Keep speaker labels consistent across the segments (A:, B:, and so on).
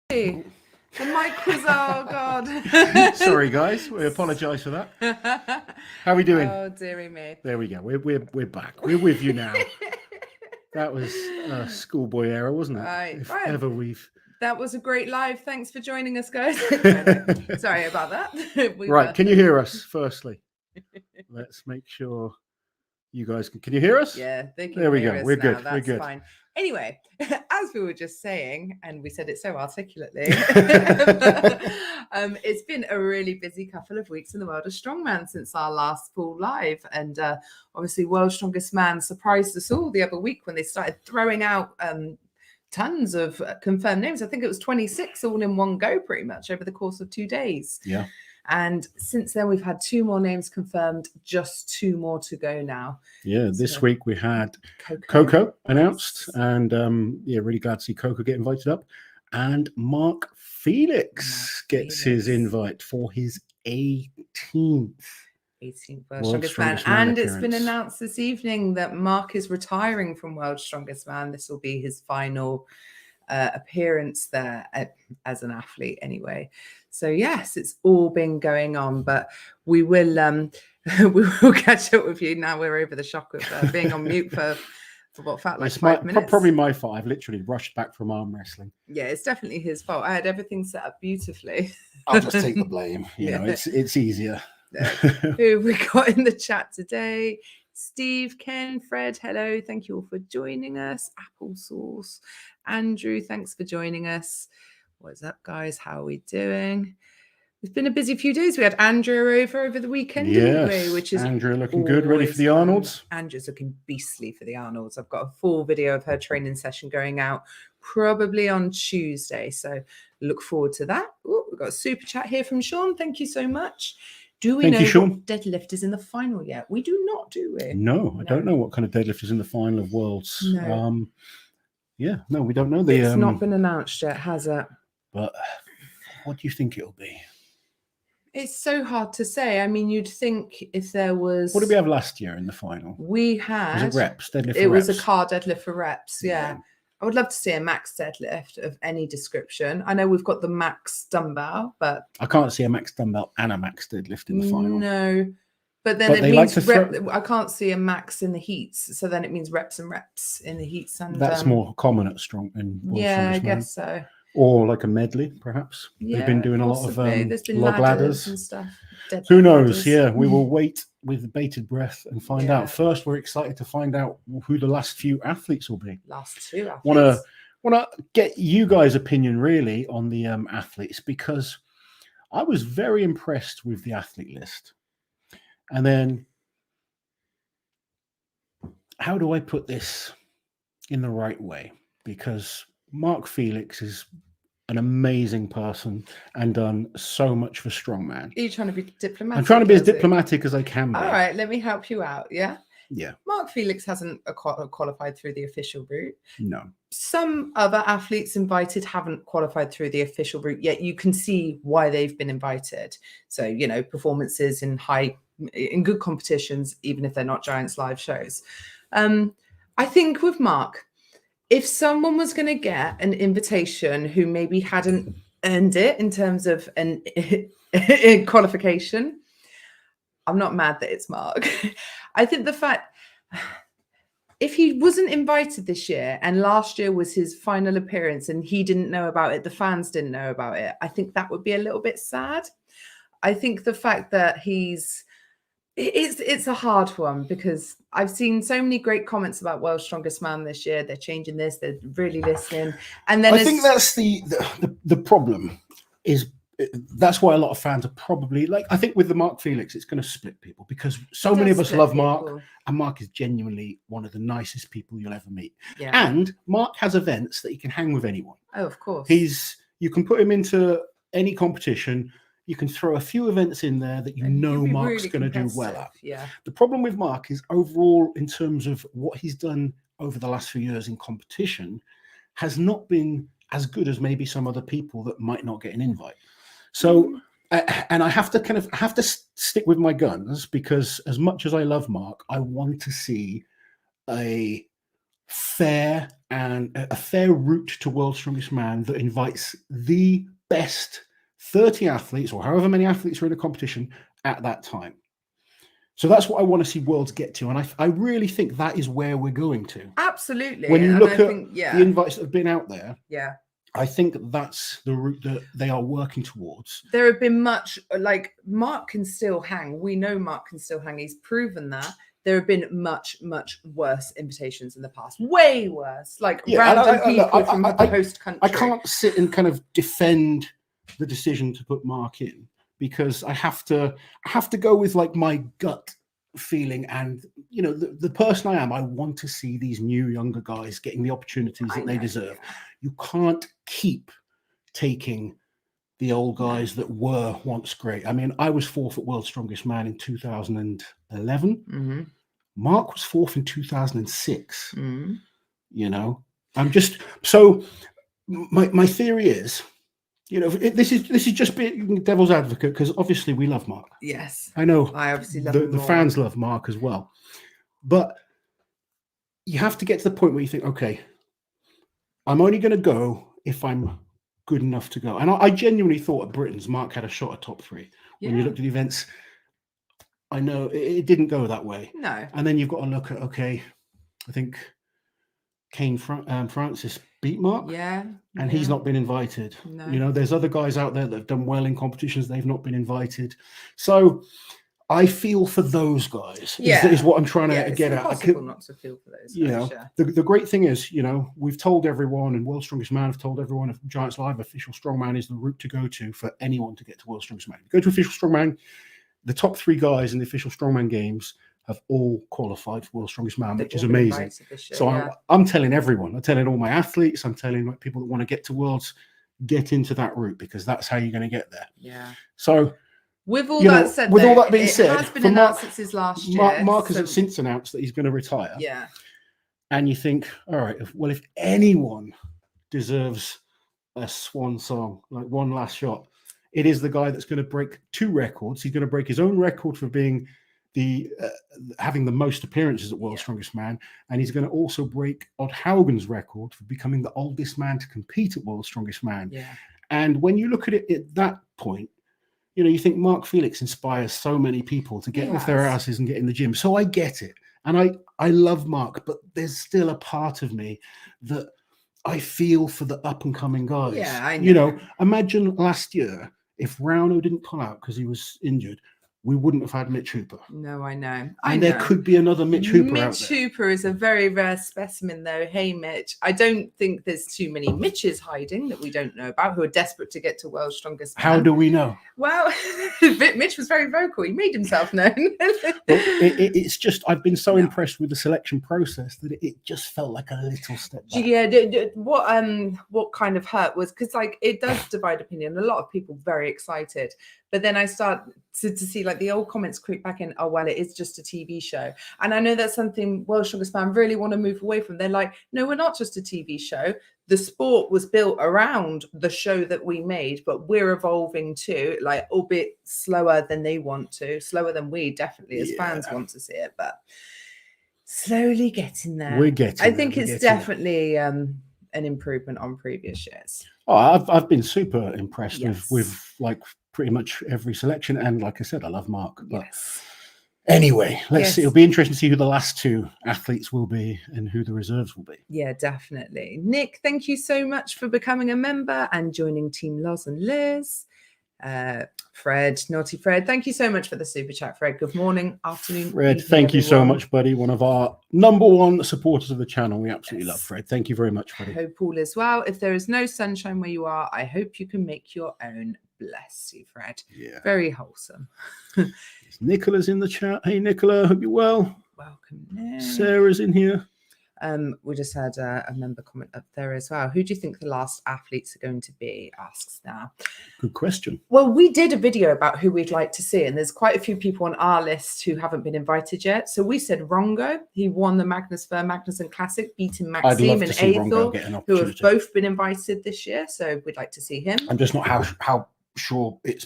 A: The mic was, oh God.
B: Sorry, guys. We apologise for that. How are we doing?
A: Oh, dearie me.
B: There we go. We're back. We're with you now. That was a schoolboy era, wasn't it?
A: Right,
B: If
A: right.
B: ever we've.
A: That was a great live. Thanks for joining us, guys. No. Sorry about that.
B: Right. Can you hear us? Firstly, let's make sure you guys can you hear us?
A: Yeah, they can
B: There we
A: hear
B: go.
A: us
B: We're
A: now.
B: good.
A: That's
B: We're good.
A: fine. Anyway, as we were just saying, and we said it so articulately, it's been a really busy couple of weeks in the world of strongman since our last full live. And obviously, World's Strongest Man surprised us all the other week when they started throwing out tons of confirmed names. I think it was 26 all in one go pretty much over the course of 2 days.
B: Yeah.
A: And since then, we've had 2 more names confirmed, just 2 more to go now.
B: Yeah, this week we had Coco announced, and really glad to see Coco get invited up. And Mark Felix gets his invite for his 18th
A: World's Strongest Man. And it's been announced this evening that Mark is retiring from World's Strongest Man. This will be his final appearance there as an athlete anyway. So yes, it's all been going on, but we will catch up with you now. We're over the shock of being on mute for what felt like 5 minutes.
B: Probably my fault. I've literally rushed back from arm wrestling.
A: Yeah, it's definitely his fault. I had everything set up beautifully.
B: I'll just take the blame. You know, it's easier.
A: Who have we got in the chat today? Steve, Ken, Fred, hello. Thank you all for joining us. Applesauce. Andrew, thanks for joining us. What's up, guys? How are we doing? It's been a busy few days. We had Andrew over the weekend, didn't we? Which is
B: Andrew looking good, ready for the Arnolds.
A: Andrew's looking beastly for the Arnolds. I've got a full video of her training session going out probably on Tuesday. So look forward to that. Ooh, we've got a super chat here from Sean. Thank you so much. Do we know what deadlift is in the final yet? We do not, do we?
B: No, I don't know what kind of deadlift is in the final of Worlds.
A: No.
B: No, we don't know.
A: It's not been announced yet, has it?
B: But what do you think it'll be?
A: It's so hard to say. I mean, you'd think if there was...
B: What did we have last year in the final?
A: We had...
B: Was it reps? Deadlift for reps?
A: It was a car deadlift for reps, yeah. I would love to see a max deadlift of any description. I know we've got the max dumbbell, but...
B: I can't see a max dumbbell and a max deadlift in the final.
A: No. But then it means I can't see a max in the heats. So then it means reps and reps in the heats. And
B: that's more common at Strongman.
A: Yeah, I guess so.
B: Or like a medley, perhaps.
A: Yeah,
B: they've been doing
A: possibly.
B: A lot of
A: There's been
B: log ladders
A: and stuff.
B: Who knows? Yeah, we will wait with bated breath and find out. First, we're excited to find out who the last few athletes will be.
A: Last 2 athletes.
B: Want to get you guys' opinion really on the athletes, because I was very impressed with the athlete list. And then, how do I put this in the right way? Because Mark Felix is an amazing person and done so much for Strongman.
A: Are you trying to be diplomatic?
B: I'm trying to be as diplomatic as I can be.
A: All right, let me help you out, yeah?
B: Yeah.
A: Mark Felix hasn't qualified through the official route.
B: No.
A: Some other athletes invited haven't qualified through the official route, yet you can see why they've been invited. So, you know, performances in good competitions, even if they're not Giants live shows. I think with Mark, if someone was going to get an invitation who maybe hadn't earned it in terms of an qualification, I'm not mad that it's Mark. I think the fact, if he wasn't invited this year and last year was his final appearance and he didn't know about it, the fans didn't know about it, I think that would be a little bit sad. I think the fact that it's a hard one, because I've seen so many great comments about World's Strongest Man this year. They're changing this. They're really listening. And then
B: I think that's the problem is that's why a lot of fans are probably like, I think with the Mark Felix, it's going to split people, because so many of us love Mark, and Mark is genuinely one of the nicest people you'll ever meet.
A: Yeah.
B: And Mark has events that he can hang with anyone.
A: Oh, of course.
B: You can put him into any competition. You can throw a few events in there that Mark's really going to do well at.
A: Yeah.
B: The problem with Mark is overall, in terms of what he's done over the last few years in competition, has not been as good as maybe some other people that might not get an invite. So, and I have to stick with my guns, because as much as I love Mark, I want to see a fair and a fair route to World's Strongest Man that invites the best 30 athletes or however many athletes are in a competition at that time. So that's what I want to see Worlds get to. And I really think that is where we're going to.
A: Absolutely.
B: When you
A: And
B: look
A: I
B: at
A: think,
B: the invites that have been out there,
A: yeah,
B: I think that's the route that they are working towards.
A: there have been much, like, Mark can still hang. We know Mark can still hang. He's proven that. There have been much, much worse invitations in the past. Way worse. Like random people from the host country.
B: I can't sit and kind of defend the decision to put Mark in, because I have to go with like my gut feeling, and you know, the person I am. I want to see these new younger guys getting the opportunities that they deserve.
A: Yeah.
B: You can't keep taking the old guys that were once great. I mean, I was fourth at World's Strongest Man in 2011.
A: Mm-hmm.
B: Mark was fourth in 2006.
A: Mm-hmm.
B: You know, I'm just so my theory is, you know, this is just being devil's advocate, because obviously we love Mark.
A: Yes,
B: I know.
A: I obviously love
B: the fans love Mark as well, but you have to get to the point where you think, okay, I'm only going to go if I'm good enough to go. And I genuinely thought at Britain's Mark had a shot at top 3. When you looked at the events, I know it didn't go that way.
A: No.
B: And then you've got to look at, okay, I think Kane Francis beat Mark.
A: Yeah.
B: And he's not been invited.
A: No.
B: You know, there's other guys out there that have done well in competitions. They've not been invited. So I feel for those guys.
A: Yeah.
B: Is what I'm trying to get at.
A: It's impossible not to feel for those guys.
B: You know, the great thing is, you know, we've told everyone, and World's Strongest Man have told everyone, of Giants Live, official strongman is the route to go to for anyone to get to World's Strongest Man. Go to official strongman. The top 3 guys in the official strongman games have all qualified for World's Strongest Man, which is amazing. So I'm telling everyone, I'm telling all my athletes, I'm telling people that want to get to Worlds, get into that route, because that's how you're going to get there.
A: Yeah.
B: So
A: with all that said,
B: with all that being said,
A: has been announced since his last year.
B: Mark has since announced that he's going to retire.
A: Yeah.
B: And you think, all right, well, if anyone deserves a swan song, like one last shot, it is the guy that's going to break 2 records. He's going to break his own record for being having the most appearances at World's Strongest Man, and he's going to also break Odd Haugen's record for becoming the oldest man to compete at World's Strongest Man.
A: Yeah.
B: And when you look at it at that point, you know, you think Mark Felix inspires so many people to get off their asses and get in the gym. So I get it, and I love Mark, but there's still a part of me that I feel for the up and coming guys.
A: Yeah, I know.
B: You know, imagine last year if Rauno didn't pull out because he was injured, we wouldn't have had Mitch Hooper.
A: No, I know.
B: There could be another Mitch Hooper out
A: Mitch
B: there.
A: Hooper is a very rare specimen, though. Hey, Mitch. I don't think there's too many Mitches hiding that we don't know about who are desperate to get to World's Strongest Man.
B: How do we know?
A: Well, Mitch was very vocal. He made himself known.
B: It's just, I've been so impressed with the selection process that it just felt like a little step back.
A: Yeah, what kind of hurt was, because like it does divide opinion. A lot of people very excited, but then I start to see like the old comments creep back in. Oh well, it is just a TV show, and I know that's something World's Strongest Man really want to move away from. They're like, no, we're not just a TV show. The sport was built around the show that we made, but we're evolving too, like albeit slower than they want to, slower than we definitely as fans want to see it, but slowly getting there.
B: We're getting
A: I think it's definitely an improvement on previous years.
B: Oh, I've been super impressed with like pretty much every selection, and like I said, I love Mark. But anyway, let's see. It'll be interesting to see who the last 2 athletes will be and who the reserves will be. Yeah,
A: definitely. Nick, thank you so much for becoming a member and joining Team Loz and Liz. Fred, Naughty Fred, thank you so much for the super chat, Fred. Good morning, afternoon,
B: Fred,
A: evening,
B: thank you so
A: everyone.
B: much, buddy. One of our #1 supporters of the channel. We absolutely love Fred. Thank you very much, buddy.
A: I hope all is well. If there is no sunshine where you are, I hope you can make your own. Bless you, Fred. Yeah. Very wholesome.
B: Nicola's in the chat. Hey, Nicola, hope you're well.
A: Welcome, Nick.
B: Sarah's in here.
A: We just had a member comment up there as well. Who do you think the last athletes are going to be? Asks now.
B: Good question.
A: Well, we did a video about who we'd like to see, and there's quite a few people on our list who haven't been invited yet. So we said Rongo. He won the Magnus Magnuson Classic, beating Maxime and Aethel, who have both been invited this year. So we'd like to see him.
B: I'm just not how sure it's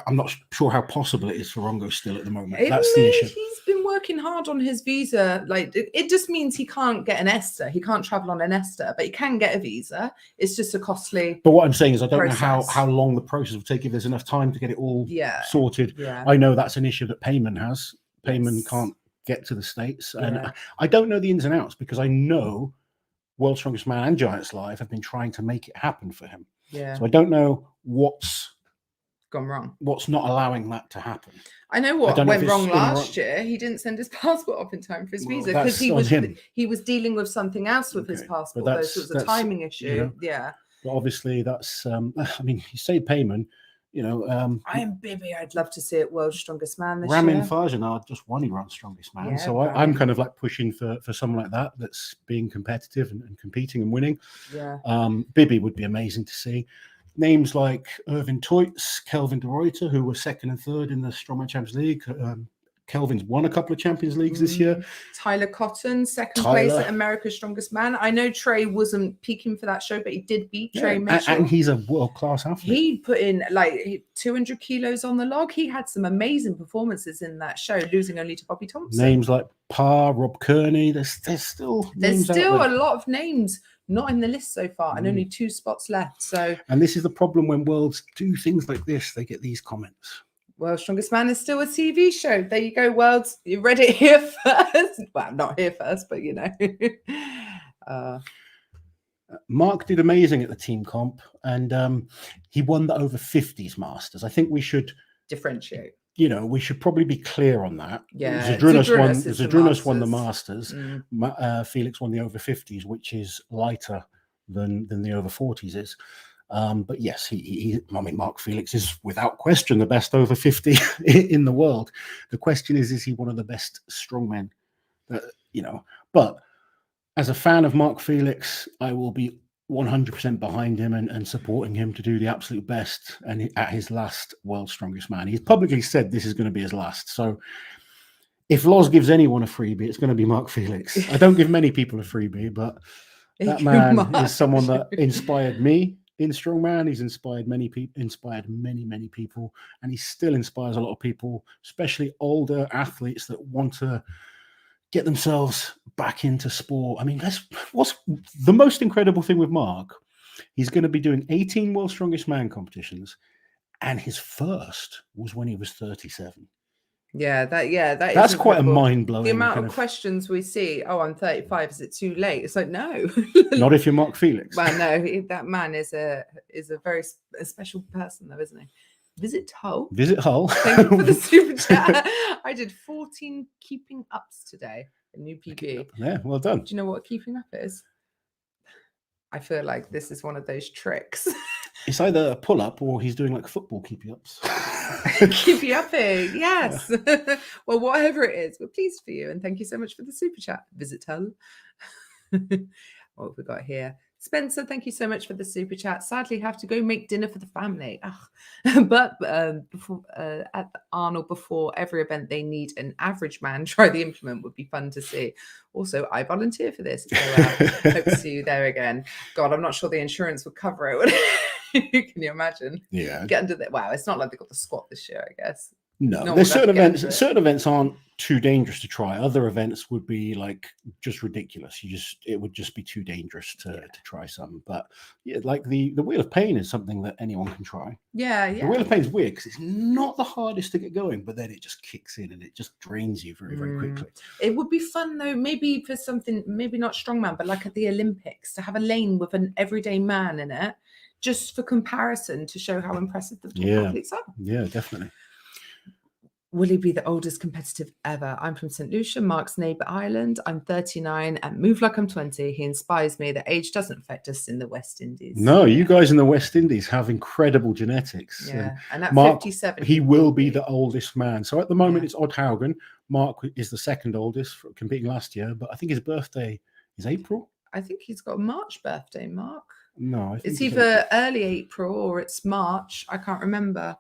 B: I'm not sure how possible it is for Rongo still at the moment.
A: It
B: That's the issue.
A: He's been working hard on his visa. Like it just means he can't get an ESTA. He can't travel on an ESTA, but he can get a visa. It's just a costly.
B: But what I'm saying is, I don't
A: process.
B: know how long the process will take if there's enough time to get it all sorted.
A: Yeah.
B: I know that's an issue that Payman has. Payman
A: Yes.
B: can't get to the States,
A: Yeah.
B: and I don't know the ins and outs because I know World's Strongest Man and Giants Live have been trying to make it happen for him.
A: Yeah.
B: So I don't know what's
A: gone wrong.
B: What's not allowing that to happen?
A: I know what went wrong last year. He didn't send his passport off in time for his visa because he was dealing with something else with his passport. So it was a timing issue. You know,
B: yeah. But obviously, that's. I mean, you say Payman. You know,
A: I am Bibby. I'd love to see it World's Strongest Man this
B: Ramin
A: year.
B: Farjanah just won Iran's Strongest Man,
A: yeah,
B: so I'm kind of like pushing for someone like that that's being competitive and competing and winning.
A: Yeah.
B: Bibby would be amazing to see. Names like Irvin Toits, Kelvin de Ruyter, who were 2nd and 3rd in the Strongman Champions League. Kelvin's won a couple of Champions Leagues this year.
A: Tyler Cotton, 2nd place at America's Strongest Man. I know Trey wasn't peaking for that show, but he did beat Trey Mitchell.
B: And he's a world-class athlete.
A: He put in like 200 kilos on the log. He had some amazing performances in that show, losing only to Bobby Thompson.
B: Names like Parr, Rob Kearney. There's still
A: a lot of names not in the list so far, and only 2 spots left. So,
B: and this is the problem when worlds do things like this, they get these comments.
A: World's Strongest Man is still a TV show. There you go, worlds. You read it here first. Well, not here first, but you know.
B: Mark did amazing at the team comp, and he won the over 50s Masters. I think we should
A: differentiate.
B: You know, we should probably be clear on that.
A: Yeah,
B: Zadrunas won the Masters. Felix won the over 50s, which is lighter than the over 40s is. But yes, I mean, Mark Felix is without question the best over 50 in the world. The question is he one of the best strongmen? You know, but as a fan of Mark Felix, I will be 100% behind him and supporting him to do the absolute best. And at his last World's Strongest Man, he's publicly said this is going to be his last. So if Loz gives anyone a freebie, it's going to be Mark Felix. I don't give many people a freebie, but that man is someone that inspired me in strongman. He's inspired many people, many people, and he still inspires a lot of people, especially older athletes that want to get themselves back into sport. I mean, what's the most incredible thing with Mark? He's going to be doing 18 World's Strongest Man competitions, and his first was when he was 37.
A: That's
B: quite a mind-blowing.
A: The amount of questions we see. Oh, I'm 35. Is it too late? It's like, no.
B: Not if you're Mark Felix.
A: Well, no, that man is a very special person, though, isn't he? Visit Hull.
B: Thank
A: you for the super chat. I did 14 keeping ups today. A new PB.
B: Yeah, well done.
A: Do you know what keeping up is? I feel like this is one of those tricks.
B: It's either a pull-up or he's doing like football keepy ups.
A: Keepy upping, yes. Yeah. Well, whatever it is, we're pleased for you, and thank you so much for the super chat. Visit Hull. What have we got here? Spencer, thank you so much for the super chat. Sadly, have to go make dinner for the family. But before at Arnold, before every event, they need an average man. Try the implement would be fun to see. Also, I volunteer for this. So hope to see you there again. God, I'm not sure the insurance would cover it. Can you imagine?
B: Yeah.
A: Get under the wow. It's not like they got the squat this year, I guess.
B: No, there's certain events. Certain events aren't too dangerous to try. Other events would be like just ridiculous. It would just be too dangerous to try some. But yeah, like the Wheel of Pain is something that anyone can try.
A: Yeah.
B: The Wheel of Pain is weird because it's not the hardest to get going, but then it just kicks in and it just drains you very, very quickly.
A: It would be fun though, maybe for something, maybe not strongman, but like at the Olympics, to have a lane with an everyday man in it, just for comparison to show how impressive the top athletes are.
B: Yeah, definitely.
A: Will he be the oldest competitive ever? I'm from St. Lucia, Mark's neighbour island. I'm 39 and move like I'm 20. He inspires me. The age doesn't affect us in the West Indies.
B: No, you guys in the West Indies have incredible genetics.
A: Yeah, and at
B: Mark,
A: 57,
B: he will be the oldest man. So at the moment, it's Odd Haugen. Mark is the second oldest, competing last year, but I think his birthday is April.
A: I think he's got a March birthday, Mark.
B: No, I think
A: it's either early April or it's March. I can't remember.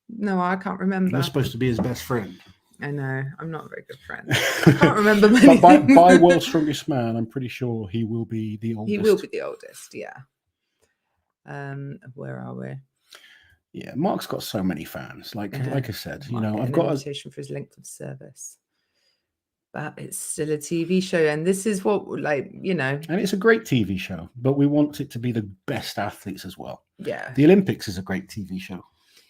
A: No, I can't remember.
B: You're supposed to be his best friend.
A: I know. I'm not a very good friend. I can't remember.
B: But by World's Strongest Man, I'm pretty sure he will be the oldest.
A: He will be the oldest, yeah. Where are we?
B: Yeah, Mark's got so many fans. Like I said, you
A: Mark
B: know, I've
A: getting
B: got
A: an
B: a,
A: invitation for his length of service. But it's still a TV show, and this is what, like, you know,
B: and it's a great TV show, but we want it to be the best athletes as well.
A: yeah,
B: The Olympics is a great TV show.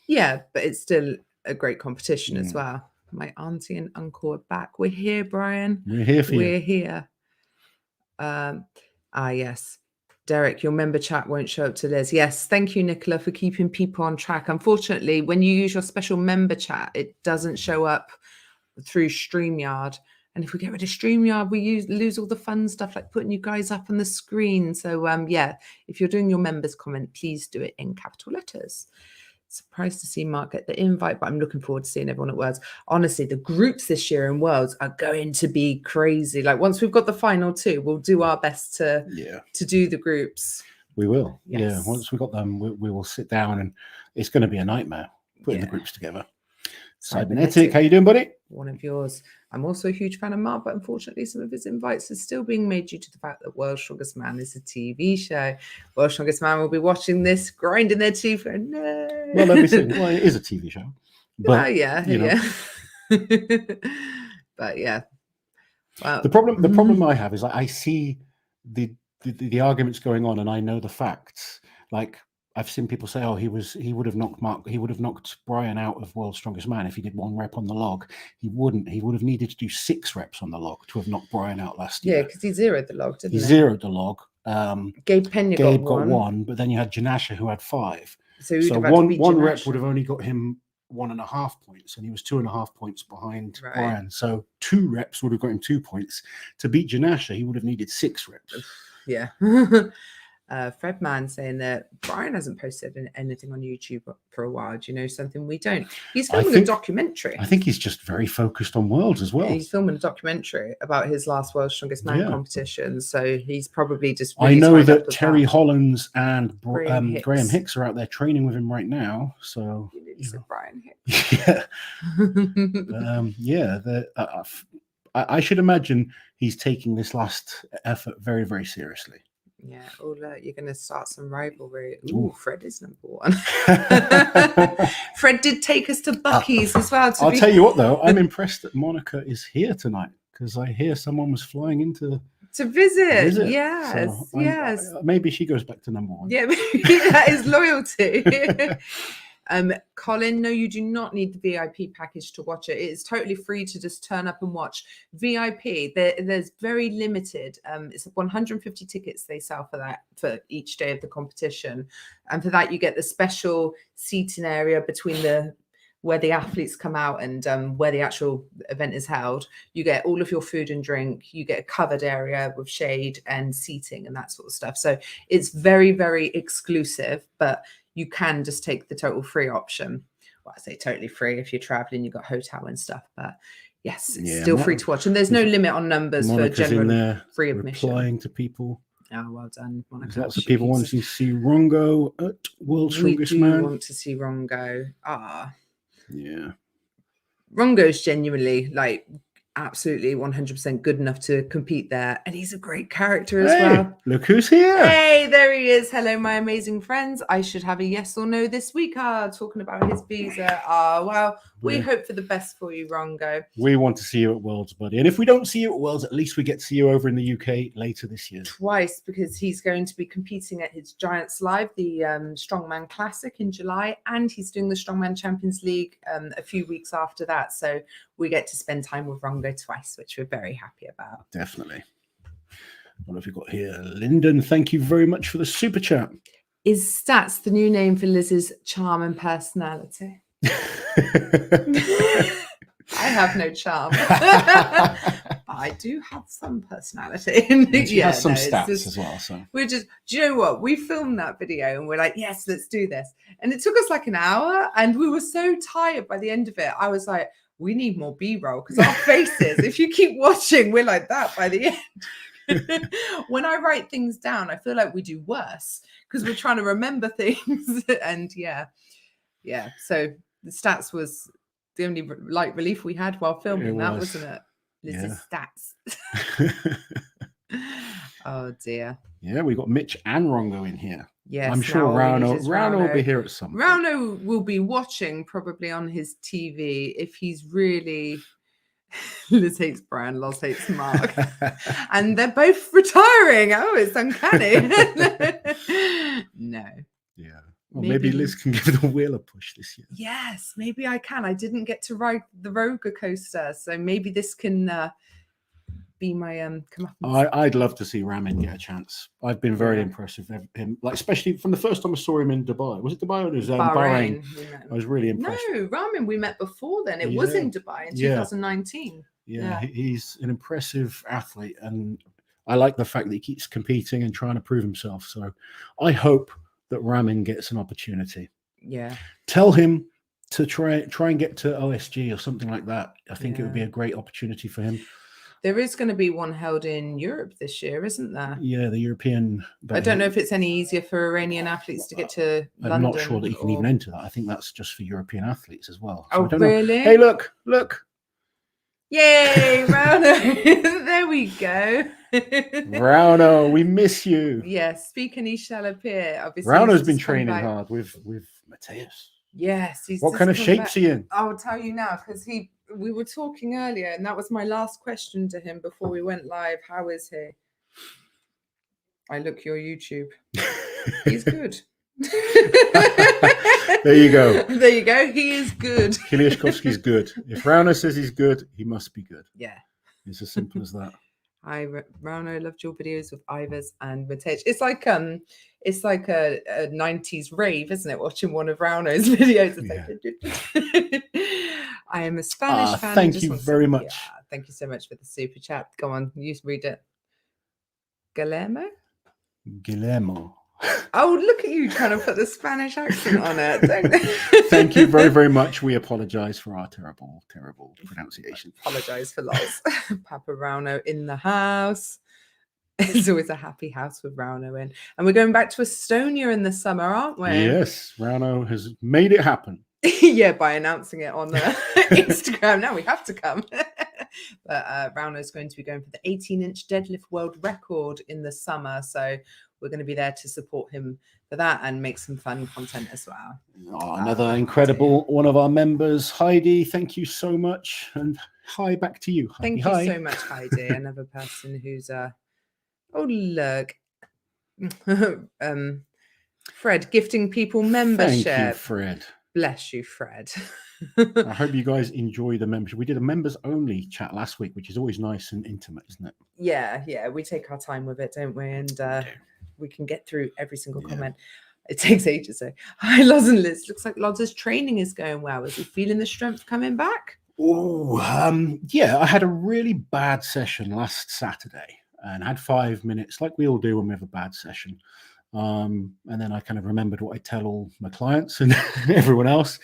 A: yeah, but it's still a great competition as
B: Mm.
A: well. My auntie and uncle are back. We're here, Brian.
B: We're here for
A: We're
B: you.
A: here. Yes. Derek, your member chat won't show up to Liz. Yes, thank you, Nicola, for keeping people on track. Unfortunately, when you use your special member chat, it doesn't show up through StreamYard. And if we get rid of StreamYard, we lose all the fun stuff like putting you guys up on the screen. So yeah, if you're doing your members comment, please do it in capital letters. Surprised to see Mark get the invite, but I'm looking forward to seeing everyone at Worlds. Honestly, the groups this year in Worlds are going to be crazy. Like once we've got the final two, we'll do our best to do the groups.
B: We will.
A: Yes.
B: Yeah. Once we got them, we will sit down, and it's going to be a nightmare putting the groups together. Cybernetic, how you doing, buddy?
A: One of yours. I'm also a huge fan of Mark, but unfortunately, some of his invites are still being made due to the fact that World's Strongest Man is a TV show. World's Strongest Man will be watching this, grinding their teeth. No.
B: Well, everything. Well, it is a TV show. But, you know.
A: But yeah. Well,
B: the problem I have is I see the arguments going on, and I know the facts. Like I've seen people say, "Oh, he would have knocked Brian out of World's Strongest Man if he did 1 rep on the log." He wouldn't. He would have needed to do 6 reps on the log to have knocked Brian out last year.
A: Yeah, because he zeroed the log, didn't he?
B: He zeroed the log.
A: Gabe Pena
B: got
A: one.
B: 1, but then you had Janasha who had 5.
A: So
B: one rep would have only got him 1.5 points, and he was 2.5 points behind Brian. So 2 reps would have got him 2 points. To beat Janasha, he would have needed 6 reps.
A: Yeah. Fred Mann saying that Brian hasn't posted anything on YouTube for a while. Do you know something we don't? He's filming a documentary.
B: I think he's just very focused on Worlds as well.
A: He's filming a documentary about his last World's Strongest Man competition. So he's probably just.
B: Really I know that Terry Hollands and Graham Hicks are out there training with him right now. So
A: Brian Hicks.
B: I should imagine he's taking this last effort very, very seriously.
A: Yeah. Oh, look, you're going to start some rivalry. Ooh, Fred is number 1. Fred did take us to Bucky's as well.
B: I'll tell you what, though, I'm impressed that Monica is here tonight because I hear someone was flying in to visit.
A: Yes,
B: so
A: yes.
B: Maybe she goes back to number 1.
A: Yeah, maybe that is loyalty. Colin, no, you do not need the VIP package to watch it. It is totally free to just turn up and watch. VIP, there's very limited. It's 150 tickets they sell for that for each day of the competition, and for that you get the special seating area between where the athletes come out and where the actual event is held. You get all of your food and drink. You get a covered area with shade and seating and that sort of stuff. So it's very, very exclusive, but you can just take the total free option. Well, I say totally free if you're traveling, you've got hotel and stuff, but yes, it's still free to watch. And there's no limit on numbers
B: Monica's
A: for general
B: in there
A: free admission.
B: Replying to people.
A: Oh, well done, Monica.
B: There's lots of people wanting to see Rongo at World's Strongest Man.
A: We do want to see Rongo.
B: Yeah.
A: Rongo's genuinely like absolutely 100% good enough to compete there, and he's a great character as well.
B: Look who's here.
A: Hey, there he is. Hello, my amazing friends. I should have a yes or no this week. Talking about his visa. Well, we hope for the best for you, Rongo.
B: We want to see you at Worlds, buddy. And if we don't see you at Worlds, at least we get to see you over in the UK later this year.
A: Twice, because he's going to be competing at his Giants Live, the Strongman Classic in July, and he's doing the Strongman Champions League a few weeks after that. So we get to spend time with Rongo twice, which we're very happy about.
B: Definitely. What have we got here? Lyndon, thank you very much for the super chat.
A: Is Stats the new name for Liz's charm and personality? I have no charm. But I do have some personality.
B: She has some stats as well. So
A: we're just, do you know what? We filmed that video and we're like, yes, let's do this. And it took us like an hour and we were so tired by the end of it. I was like, we need more B-roll because our faces, if you keep watching, we're like that by the end. When I write things down, I feel like we do worse because we're trying to remember things. And yeah. So the stats was the only light relief we had while filming that, wasn't it? Liz's stats. Oh dear.
B: Yeah, we got Mitch and Rongo in here.
A: Yes,
B: I'm sure
A: now all we need is
B: Rauno will be here at some point.
A: Rauno will be watching probably on his TV if he's really. Liz hates Brian, Loz hates Mark. And they're both retiring. Oh, it's uncanny. No.
B: Yeah. Well, maybe Liz can give the wheel a push this year.
A: Yes, maybe I can. I didn't get to ride the roller coaster, so maybe this can be my comeuppance.
B: I'd love to see Ramin get a chance. I've been very impressed with him, like especially from the first time I saw him in Dubai. Was it Dubai or was it Bahrain?
A: I
B: was really impressed.
A: No, Ramin we met before then. It was in Dubai in 2019.
B: Yeah, he's an impressive athlete, and I like the fact that he keeps competing and trying to prove himself. So I hope that Ramin gets an opportunity.
A: Yeah.
B: Tell him to try and get to OSG or something like that. I think it would be a great opportunity for him.
A: There is going to be one held in Europe this year, isn't there?
B: Yeah, the European.
A: I don't know if it's any easier for Iranian athletes to get to London.
B: I'm not sure that you can even enter that. I think that's just for European athletes as well.
A: So really?
B: Hey, look.
A: Yay, Rauno. There we go.
B: Rauno, we miss you.
A: Yes, speaking he shall appear. Obviously,
B: Rauno's been training hard with Mateus.
A: Yes.
B: What kind of shape's he in?
A: I'll tell you now, because we were talking earlier, and that was my last question to him before we went live. How is he? I look your YouTube. He's good.
B: There you go.
A: There you go. He is good.
B: Kiliashkovsky's good. If Rauno says he's good, he must be good.
A: Yeah.
B: It's as simple as that.
A: Rauno loved your videos with Ivers and Matej. It's like a 90s rave, isn't it? Watching one of Rauno's videos. Like, I am a Spanish fan.
B: Thank you very much.
A: Yeah, thank you so much for the super chat. Go on, you read it. Guillermo. Oh, look at you trying to put the Spanish accent on it.
B: Thank you very, very much. We apologize for our terrible pronunciation.
A: Apologize for loss. Papa Rauno in the house. It's always a happy house with Rauno in. And we're going back to Estonia in the summer, aren't we?
B: Yes, Rauno has made it happen.
A: Yeah, by announcing it on Instagram. Now we have to come. But Rauno's going to be going for the 18-inch deadlift world record in the summer. So we're going to be there to support him for that and make some fun content as well.
B: Oh, another incredible one of our members, Heidi. Thank you so much. And hi, back to you. Heidi.
A: Thank you so much, Heidi. Another person who's oh, look. Fred gifting people membership.
B: Thank you, Fred.
A: Bless you, Fred.
B: I hope you guys enjoy the membership. We did a members only chat last week, which is always nice and intimate, isn't it?
A: Yeah. We take our time with it, don't we? And we can get through every single comment. It takes ages though. Hi, Loz and Liz. Looks like Loz's training is going well. Is he feeling the strength coming back?
B: Oh, yeah. I had a really bad session last Saturday and had 5 minutes, like we all do when we have a bad session. And then I kind of remembered what I tell all my clients and everyone else.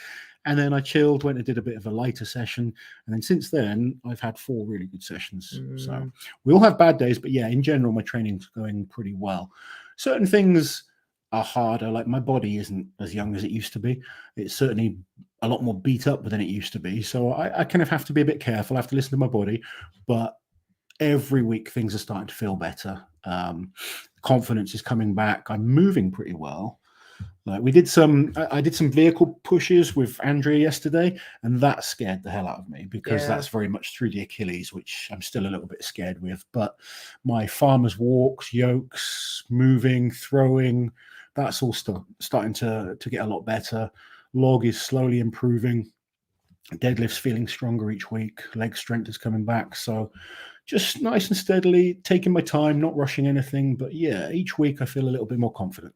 B: And then I chilled, went and did a bit of a lighter session. And then since then, I've had 4 really good sessions. So we all have bad days, but yeah, in general, my training's going pretty well. Certain things are harder, like my body isn't as young as it used to be. It's certainly a lot more beat up than it used to be. So I kind of have to be a bit careful. I have to listen to my body. But every week, things are starting to feel better. Confidence is coming back. I'm moving pretty well. Like I did some vehicle pushes with Andrea yesterday, and that scared the hell out of me because that's very much through the Achilles, which I'm still a little bit scared with. But my farmer's walks, yokes, moving, throwing, that's all starting to get a lot better. Log is slowly improving. Deadlift's feeling stronger each week. Leg strength is coming back. So just nice and steadily, taking my time, not rushing anything. But yeah, each week I feel a little bit more confident.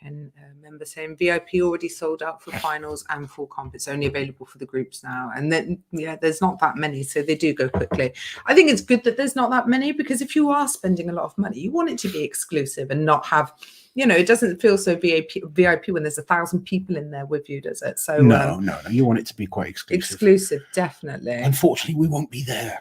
A: Ken, member saying VIP already sold out for finals and full comp. It's only available for the groups now. And then, there's not that many, so they do go quickly. I think it's good that there's not that many because if you are spending a lot of money, you want it to be exclusive and not have, it doesn't feel so VIP when there's 1,000 people in there with you, does it? So
B: no. You want it to be quite exclusive.
A: Exclusive, definitely.
B: Unfortunately, we won't be there.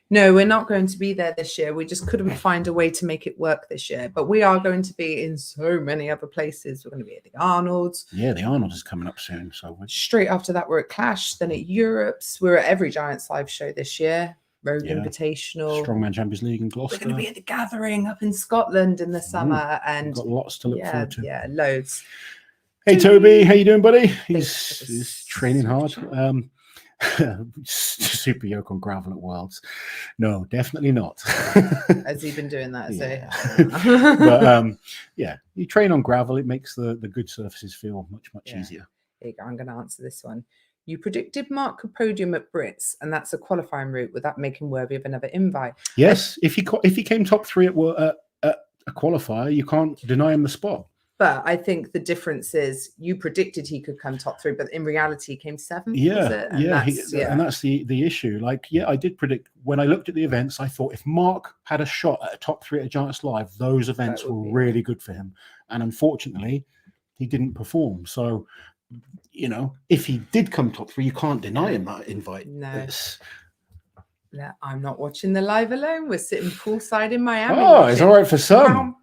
A: No, we're not going to be there this year. We just couldn't find a way to make it work this year. But we are going to be in so many other places. We're going to be at the Arnold's.
B: Yeah, the Arnold is coming up soon. So
A: straight after that, we're at Clash, then at Europe's. We're at every Giants live show this year. Rogue
B: Yeah.
A: Invitational.
B: Strongman Champions League in
A: We're
B: Gloucester.
A: going to be at the gathering up in Scotland in the summer, and
B: Got lots to look forward to.
A: Yeah, loads.
B: Hey Toby, how you doing, buddy?
A: Thanks for the
B: He's training hard.
A: super
B: Super yoke on gravel at Worlds. No, definitely not.
A: Has he been doing that?
B: Yeah.
A: So?
B: But yeah, you train on gravel, it makes the good surfaces feel much
A: Yeah.
B: easier.
A: Here you go. I'm going to answer this one. You predicted Mark could podium at Brits, and that's a qualifying route. Would that make him worthy of another invite?
B: Yes, if he came top 3 at a qualifier, you can't deny him the spot.
A: But I think the difference is you predicted he could come top 3, but in reality he came 7th.
B: Yeah,
A: And
B: and that's the issue. Like, yeah, I did predict when I looked at the events. I thought if Mark had a shot at a top 3 at Giants Live, those events were really good for him. And unfortunately, he didn't perform. So, you know, if he did come top 3, you can't deny him that invite.
A: No. I'm not watching the live alone. We're sitting poolside in Miami.
B: Oh, it's all right for some.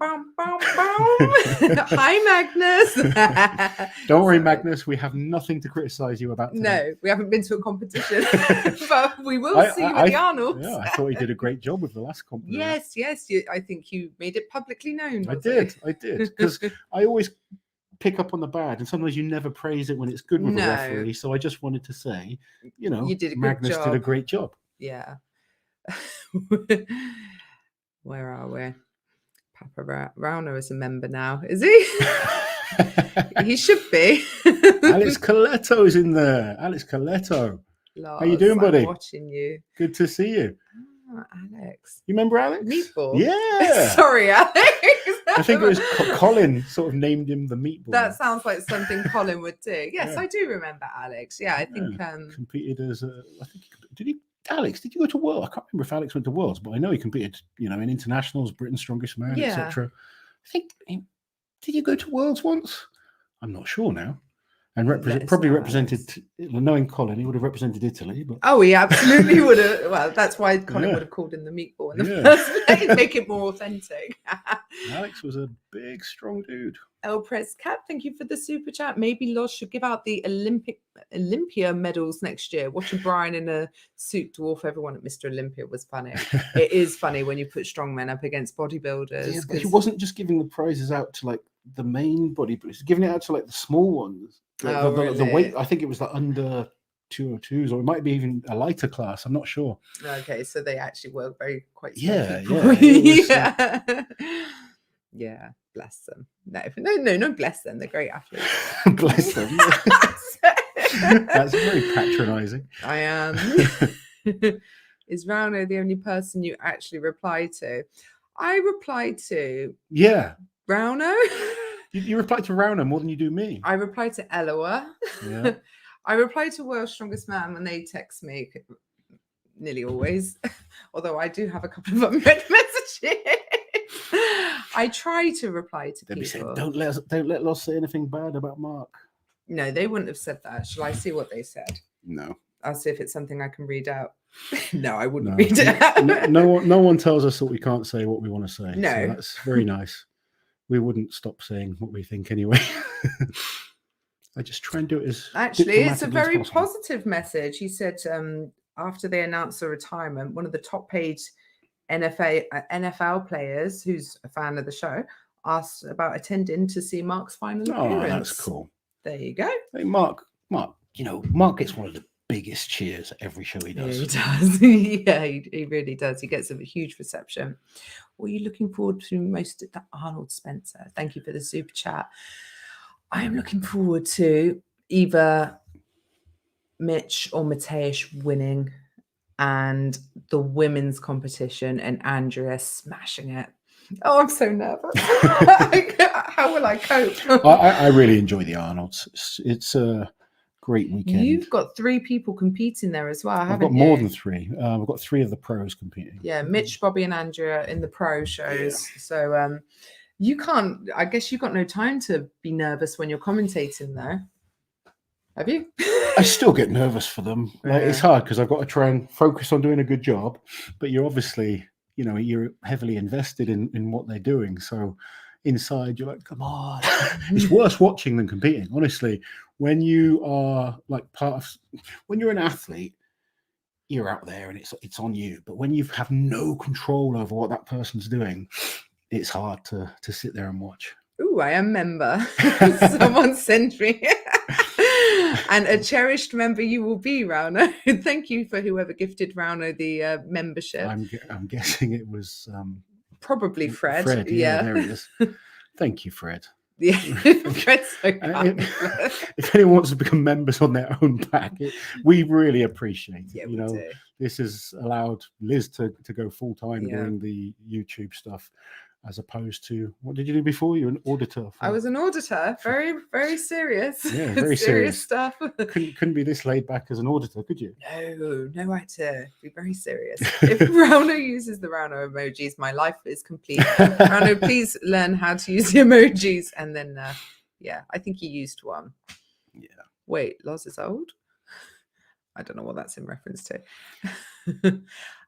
A: Hi, Magnus.
B: Don't worry, Magnus. We have nothing to criticize you about today.
A: No, we haven't been to a competition, but we will see you at the Arnolds.
B: Yeah, I thought you did a great job with the last competition.
A: Yes. I think you made it publicly known.
B: I did, because I always pick up on the bad, and sometimes you never praise it when it's good with a referee. So I just wanted to say, you know, Magnus did a great job.
A: Yeah. Where are we? Papa Rauner is a member now, is he? He should be.
B: Alex Coletto is in there. Alex Coletto.
A: Lars,
B: how you doing, buddy?
A: I'm watching you.
B: Good to see you.
A: Oh, Alex.
B: You remember Alex?
A: Meatball.
B: Yeah.
A: Sorry, Alex.
B: I think it was Colin sort of named him the Meatball.
A: That sounds like something Colin would do. Yes,
B: Yeah.
A: I do remember Alex. Yeah, I think
B: competed as Alex, did you go to Worlds? I can't remember if Alex went to Worlds, but I know he competed, you know, in internationals, Britain's Strongest Man, etc. I think, did you go to Worlds once? I'm not sure now. And represented, knowing Colin, he would have represented Italy. But
A: he absolutely would have. Well, that's why Colin would have called him the Meatball in the first place, make it more authentic.
B: Alex was a big, strong dude.
A: El Press Cat, thank you for the super chat. Maybe Loz should give out the Olympia medals next year. Watching Brian in a suit dwarf everyone at Mr. Olympia was funny. It is funny when you put strongmen up against bodybuilders.
B: Yeah, but he wasn't just giving the prizes out to like the main bodybuilders, he's giving it out to like the small ones. The weight, I think it was like under 202s, or it might be even a lighter class. I'm not sure.
A: Okay, so they actually were quite
B: small.
A: Yeah, bless them. No, not bless them. They're great athletes.
B: Bless them. That's very patronizing.
A: I am. Is Rauno the only person you actually reply to? I replied to Rauno.
B: You reply to Rauno more than you do me.
A: I reply to Eloa.
B: Yeah.
A: I reply to World's Strongest Man when they text me, nearly always. Although I do have a couple of unread messages. I try to reply to people.
B: Saying, don't let Loz say anything bad about Mark.
A: No, they wouldn't have said that. Shall I see what they said?
B: No.
A: I'll see if it's something I can read out. No, I wouldn't read it out.
B: No one tells us that we can't say what we want to say.
A: No.
B: So that's very nice. We wouldn't stop saying what we think anyway. I just try and do it as
A: actually, it's a very positive message. He said after they announced the retirement, one of the top paid NFL players, who's a fan of the show, asked about attending to see Mark's final appearance.
B: Oh, that's cool.
A: There you go.
B: Hey, Mark, you know, Mark gets one of the biggest cheers at every show he does.
A: Yeah, he does. Yeah, he really does. He gets a huge reception. What are you looking forward to most at the Arnold, Spencer? Thank you for the super chat. I am looking forward to either Mitch or Mateusz winning and the women's competition and Andrea smashing it. Oh, I'm so nervous. How will I cope?
B: I really enjoy the Arnolds. It's a great weekend.
A: You've got 3 people competing there as well, haven't you?
B: I've got more than 3. I've got 3 of the pros competing.
A: Yeah, Mitch, Bobby, and Andrea in the pro shows. Yeah. So you can't. I guess you've got no time to be nervous when you're commentating, though. Have you?
B: I still get nervous for them. Like, it's hard because I've got to try and focus on doing a good job. But you're obviously, you know, you're heavily invested in what they're doing. So inside, you're like, come on. It's worse watching than competing. Honestly, when you are like when you're an athlete, you're out there and it's on you. But when you have no control over what that person's doing, it's hard to sit there and watch.
A: Ooh, I am member. Someone sent me. And a cherished member you will be, Rauno. Thank you for whoever gifted Rauno the membership.
B: I'm guessing it was
A: probably Fred.
B: Fred, yeah, there he is. Thank you, Fred.
A: Yeah, Fred's so kind.
B: If anyone wants to become members on their own back, we really appreciate it.
A: Yeah, do.
B: This has allowed Liz to go full time
A: Yeah.
B: doing the YouTube stuff, as opposed to, what did you do before? You were an auditor.
A: I was an auditor. Very, very serious.
B: Yeah, very
A: serious stuff.
B: Couldn't be this laid back as an auditor, could you?
A: No, I had to be very serious. If Rauno uses the Rauno emojis, my life is complete. Rauno, please learn how to use the emojis. And then, I think he used one.
B: Yeah.
A: Wait, Loz is old? I don't know what that's in reference to.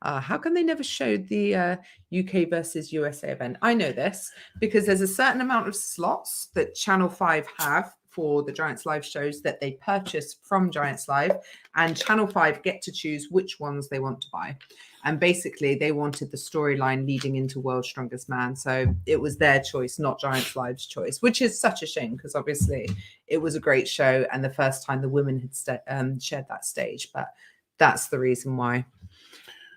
A: How come they never showed the UK versus USA event? I know this because there's a certain amount of slots that Channel 5 have for the Giants Live shows that they purchase from Giants Live, and Channel 5 get to choose which ones they want to buy. And basically, they wanted the storyline leading into World's Strongest Man. So it was their choice, not Giants Live's choice, which is such a shame because obviously it was a great show and the first time the women had shared that stage. But that's the reason why.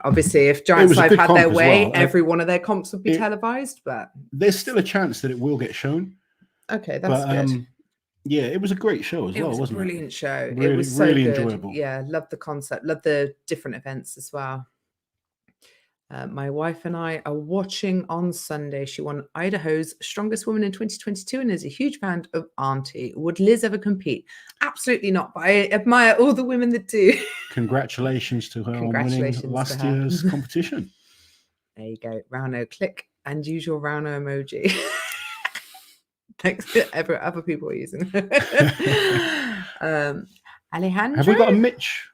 A: Obviously, if Giants Live had their way, every one of their comps would be televised. But
B: there's still a chance that it will get shown.
A: Okay, that's good.
B: Yeah, it was a great show as well, wasn't it?
A: It was a brilliant show.
B: Really,
A: it was so
B: really
A: good.
B: Enjoyable.
A: Yeah, loved the concept, loved the different events as well. My wife and I are watching on Sunday. She won Idaho's Strongest Woman in 2022 and is a huge fan of Auntie. Would Liz ever compete? Absolutely not, but I admire all the women that do.
B: Congratulations to her on winning last year's competition.
A: There you go. Rauno, click and use your Rauno emoji. Thanks to other people are using. Alejandro?
B: Have we got a Mitch?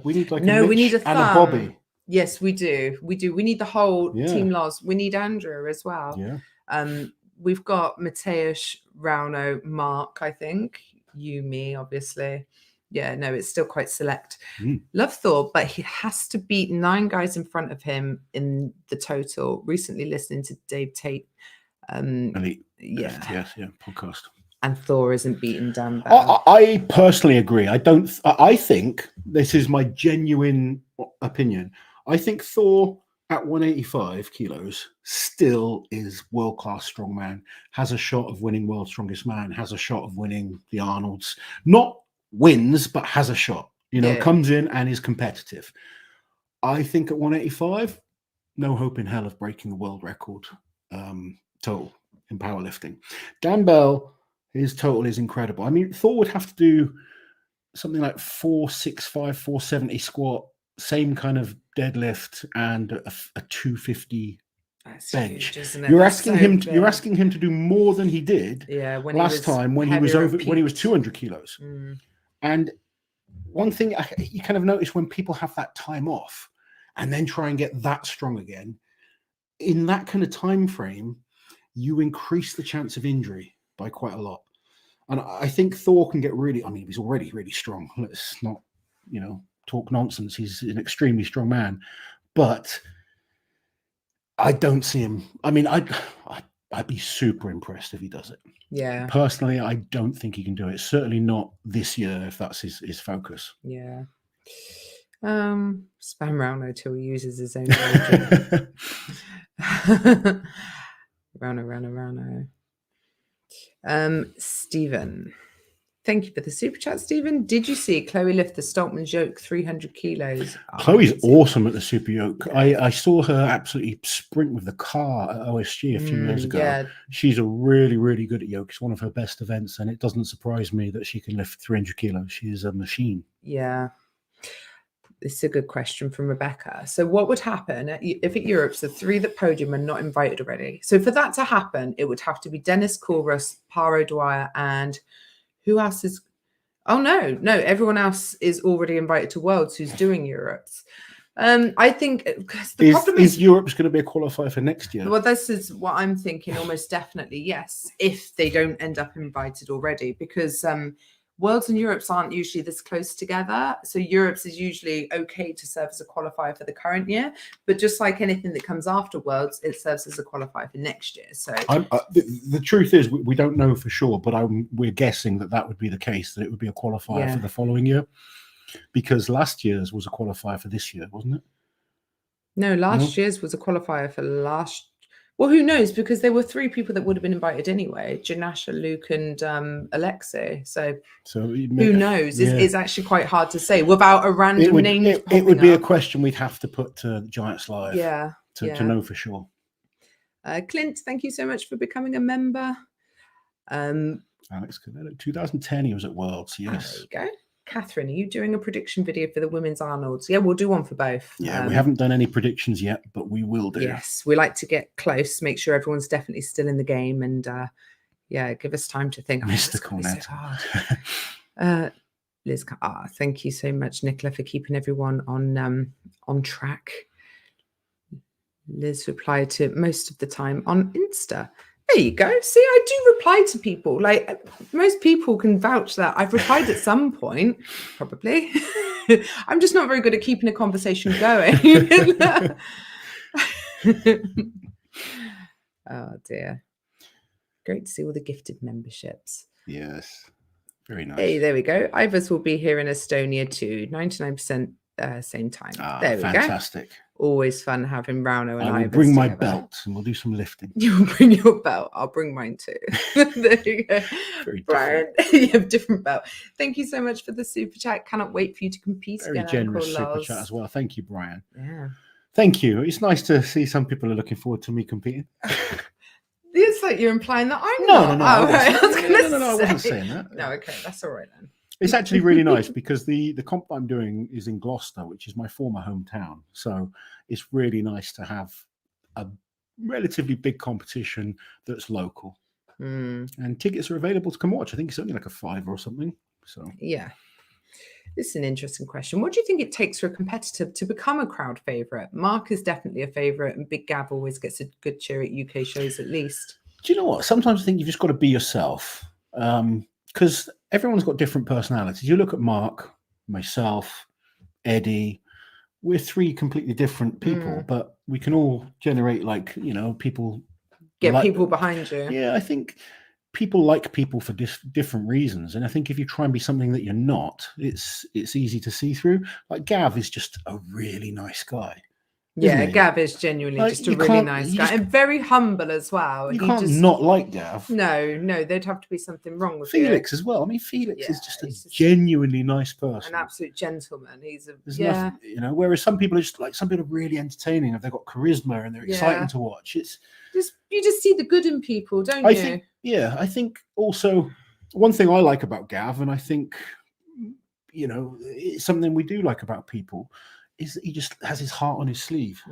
B: We need like
A: no,
B: a Mitch
A: we need a thumb.
B: and a Bobby.
A: Yes, we do. We need the whole team Loz. We need Andrew as well.
B: Yeah.
A: We've got Mateusz, Rauno, Mark, I think. You, me, obviously. Yeah, no, it's still quite select. Love Thor, but he has to beat 9 guys in front of him in the total. Recently listening to Dave Tate.
B: Elite.
A: Yeah.
B: Podcast.
A: And Thor isn't beaten Dan Bell.
B: I personally agree. I think this is my genuine opinion. I think Thor at 185 kilos still is world-class strongman, has a shot of winning World's Strongest Man, has a shot of winning the Arnolds. Not wins, but has a shot. Comes in and is competitive. I think at 185, no hope in hell of breaking the world record total in powerlifting. Dan Bell, his total is incredible. I mean, Thor would have to do something like 465, 470 squat, same kind of deadlift, and a 250
A: That's
B: bench.
A: Huge, isn't it?
B: You're asking him. You're asking him to do more than he did.
A: Last
B: time when he was 200 kilos. And one thing you kind of notice when people have that time off and then try and get that strong again, in that kind of time frame, you increase the chance of injury by quite a lot. And I think Thor can get really. I mean, he's already really strong. Let's not, talk nonsense. He's an extremely strong man, but I don't see him. I mean, I'd be super impressed if he does it.
A: Yeah.
B: Personally, I don't think he can do it. Certainly not this year if that's his focus.
A: Yeah. Spam Rauno till he uses his own emoji. Rauno. Stephen. Thank you for the super chat, Stephen. Did you see Chloe lift the Stoltman's yoke 300 kilos?
B: Chloe's awesome at the super yoke. I saw her absolutely sprint with the car at OSG a few years ago.
A: Yeah.
B: She's a really, really good at yoke. It's one of her best events, and it doesn't surprise me that she can lift 300 kilos. She is a machine.
A: Yeah. This is a good question from Rebecca. So what would happen if at Europe's the 3 that podium are not invited already? So for that to happen, it would have to be Dennis Corus, Paro Dwyer, and who else is? Oh, no, everyone else is already invited to Worlds who's doing Europe's. I think the problem is
B: Europe's going to be a qualifier for next year.
A: Well, this is what I'm thinking. Almost definitely, yes, if they don't end up invited already, because Worlds and Europes aren't usually this close together. So Europes is usually okay to serve as a qualifier for the current year, but just like anything that comes after Worlds, it serves as a qualifier for next year. So
B: the truth is we don't know for sure, but we're guessing that would be the case, that it would be a qualifier for the following year, because last year's was a qualifier for this year, wasn't it?
A: No, last year's was a qualifier for last. Well, who knows? Because there were 3 people that would have been invited anyway: Janasha, Luke, and Alexei. So who knows?
B: Yeah.
A: It's actually quite hard to say without a random name.
B: It would be a question we'd have to put to Giants Live. To know for sure.
A: Clint, thank you so much for becoming a member.
B: Alex Cavello, 2010, he was at Worlds. Yes.
A: There you go. Catherine, are you doing a prediction video for the women's Arnolds? Yeah, we'll do one for both.
B: Yeah, we haven't done any predictions yet, but we will do.
A: Yes, we like to get close, make sure everyone's definitely still in the game, and give us time to think.
B: Mr. Cornett.
A: So Liz, thank you so much, Nicola, for keeping everyone on track. Liz replied to most of the time on Insta. There you go. See, I do reply to people. Like, most people can vouch that I've replied at some point, probably. I'm just not very good at keeping a conversation going. Oh, dear. Great to see all the gifted memberships.
B: Yes. Very nice.
A: Hey, there we go. Ivers will be here in Estonia too. 99% same time. There we go.
B: Fantastic.
A: Always fun having Rauno and
B: I will
A: Ivers
B: bring my
A: together.
B: belt and we'll do some lifting.
A: You will bring your belt. I'll bring mine too. There you go.
B: Very
A: Brian, you have different belt. Thank you so much for the super chat. Cannot wait for you to compete
B: Very
A: again.
B: generous super chat as well. Thank you, Brian.
A: Yeah.
B: Thank you. It's nice to see some people are looking forward to me competing.
A: It's like you're implying that I'm
B: not.
A: No,
B: I
A: say.
B: wasn't saying that.
A: No, okay, that's all right then.
B: It's actually really nice because the comp I'm doing is in Gloucester, which is my former hometown. So it's really nice to have a relatively big competition that's local. And tickets are available to come watch. I think it's only like a $5 or something. So
A: yeah. This is an interesting question. What do you think it takes for a competitor to become a crowd favourite? Mark is definitely a favourite, and Big Gav always gets a good cheer at UK shows at least.
B: Do you know what? Sometimes I think you've just got to be yourself. Because everyone's got different personalities. You look at Mark, myself, Eddie, we're 3 completely different people, but we can all generate people.
A: Get people behind you.
B: Yeah, I think people like people for different reasons. And I think if you try and be something that you're not, it's easy to see through. Like Gav is just a really nice guy.
A: Yeah, Gav is genuinely just a really nice guy and very humble as well.
B: You can't not like Gav.
A: No, there'd have to be something wrong with
B: Felix as well. I mean, Felix is just a genuinely nice person.
A: An absolute gentleman. He's
B: nothing, whereas some people are just like, some people are really entertaining if they've got charisma and they're exciting to watch.
A: You just see the good in people, don't you?
B: I think also one thing I like about Gav, and I think, it's something we do like about people, is that he just has his heart on his sleeve.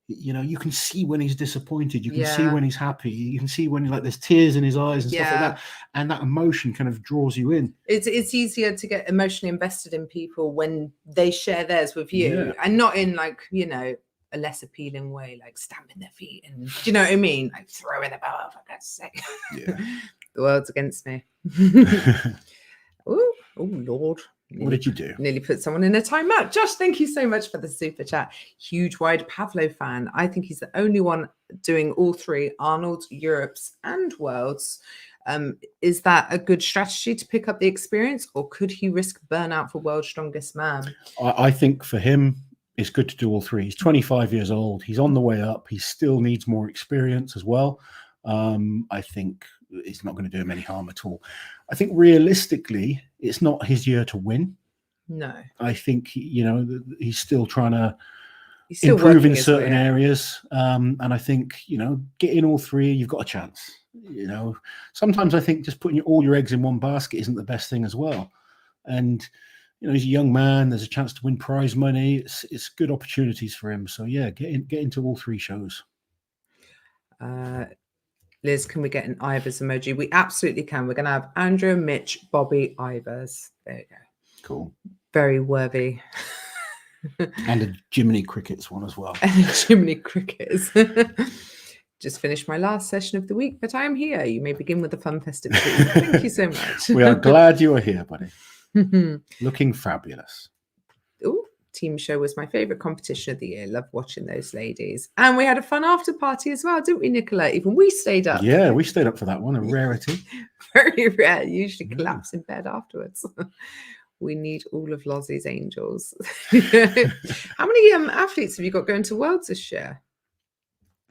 B: You can see when he's disappointed. You can see when he's happy. You can see when there's tears in his eyes and stuff like that. And that emotion kind of draws you in.
A: It's easier to get emotionally invested in people when they share theirs with you, and not in a less appealing way, like stamping their feet and, do you know what I mean? Like throwing the ball, for God's sake.
B: Yeah.
A: The world's against me. Oh Lord.
B: What did you do?
A: Nearly put someone in a timeout. Josh, thank you so much for the super chat. Huge wide Pavlo fan. I think he's the only one doing all 3, Arnold's, Europe's and Worlds. Is that a good strategy to pick up the experience, or could he risk burnout for World's Strongest Man?
B: I think for him, it's good to do all 3. He's 25 years old. He's on the way up. He still needs more experience as well. I think it's not going to do him any harm at all. I think realistically, it's not his year to win.
A: No.
B: I think, he's still trying to improve in certain areas. And I think, getting all 3, you've got a chance. Sometimes I think just putting all your eggs in one basket isn't the best thing as well. And, he's a young man. There's a chance to win prize money. It's good opportunities for him. So, yeah, get into all 3 shows.
A: Liz, can we get an Ivers emoji? We absolutely can. We're going to have Andrew, Mitch, Bobby, Ivers. There you go.
B: Cool.
A: Very worthy.
B: And a Jiminy Crickets one as well.
A: And a Jiminy Crickets. just finished my last session of the week, but I am here. You may begin with the fun festivities. Thank you so much.
B: We are glad you are here, buddy. Looking fabulous.
A: Ooh, team show was my favorite competition of the year. Love watching those ladies. And we had a fun after party as well, didn't we, Nicola? Even we stayed up.
B: Yeah, we stayed up for that one. A rarity.
A: Very rare. Usually collapse in bed afterwards. We need all of Lozzie's angels. How many athletes have you got going to Worlds this year?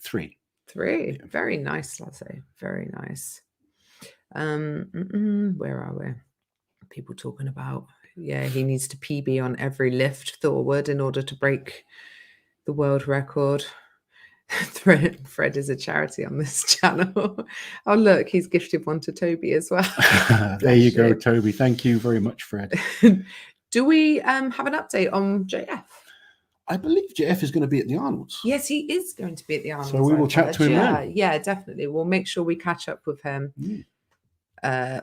B: 3.
A: Three.
B: Yeah.
A: Very nice, Lozzie. Very nice. Where are we? People talking about, yeah, he needs to PB on every lift forward in order to break the world record. Fred is a charity on this channel. Oh, look, he's gifted one to Toby as well.
B: There you go, Toby. Thank you very much, Fred.
A: Do we have an update on JF?
B: I believe JF is going to be at the Arnolds.
A: Yes, he is going to be at the Arnolds.
B: So we will chat to him then.
A: Yeah, definitely. We'll make sure we catch up with him.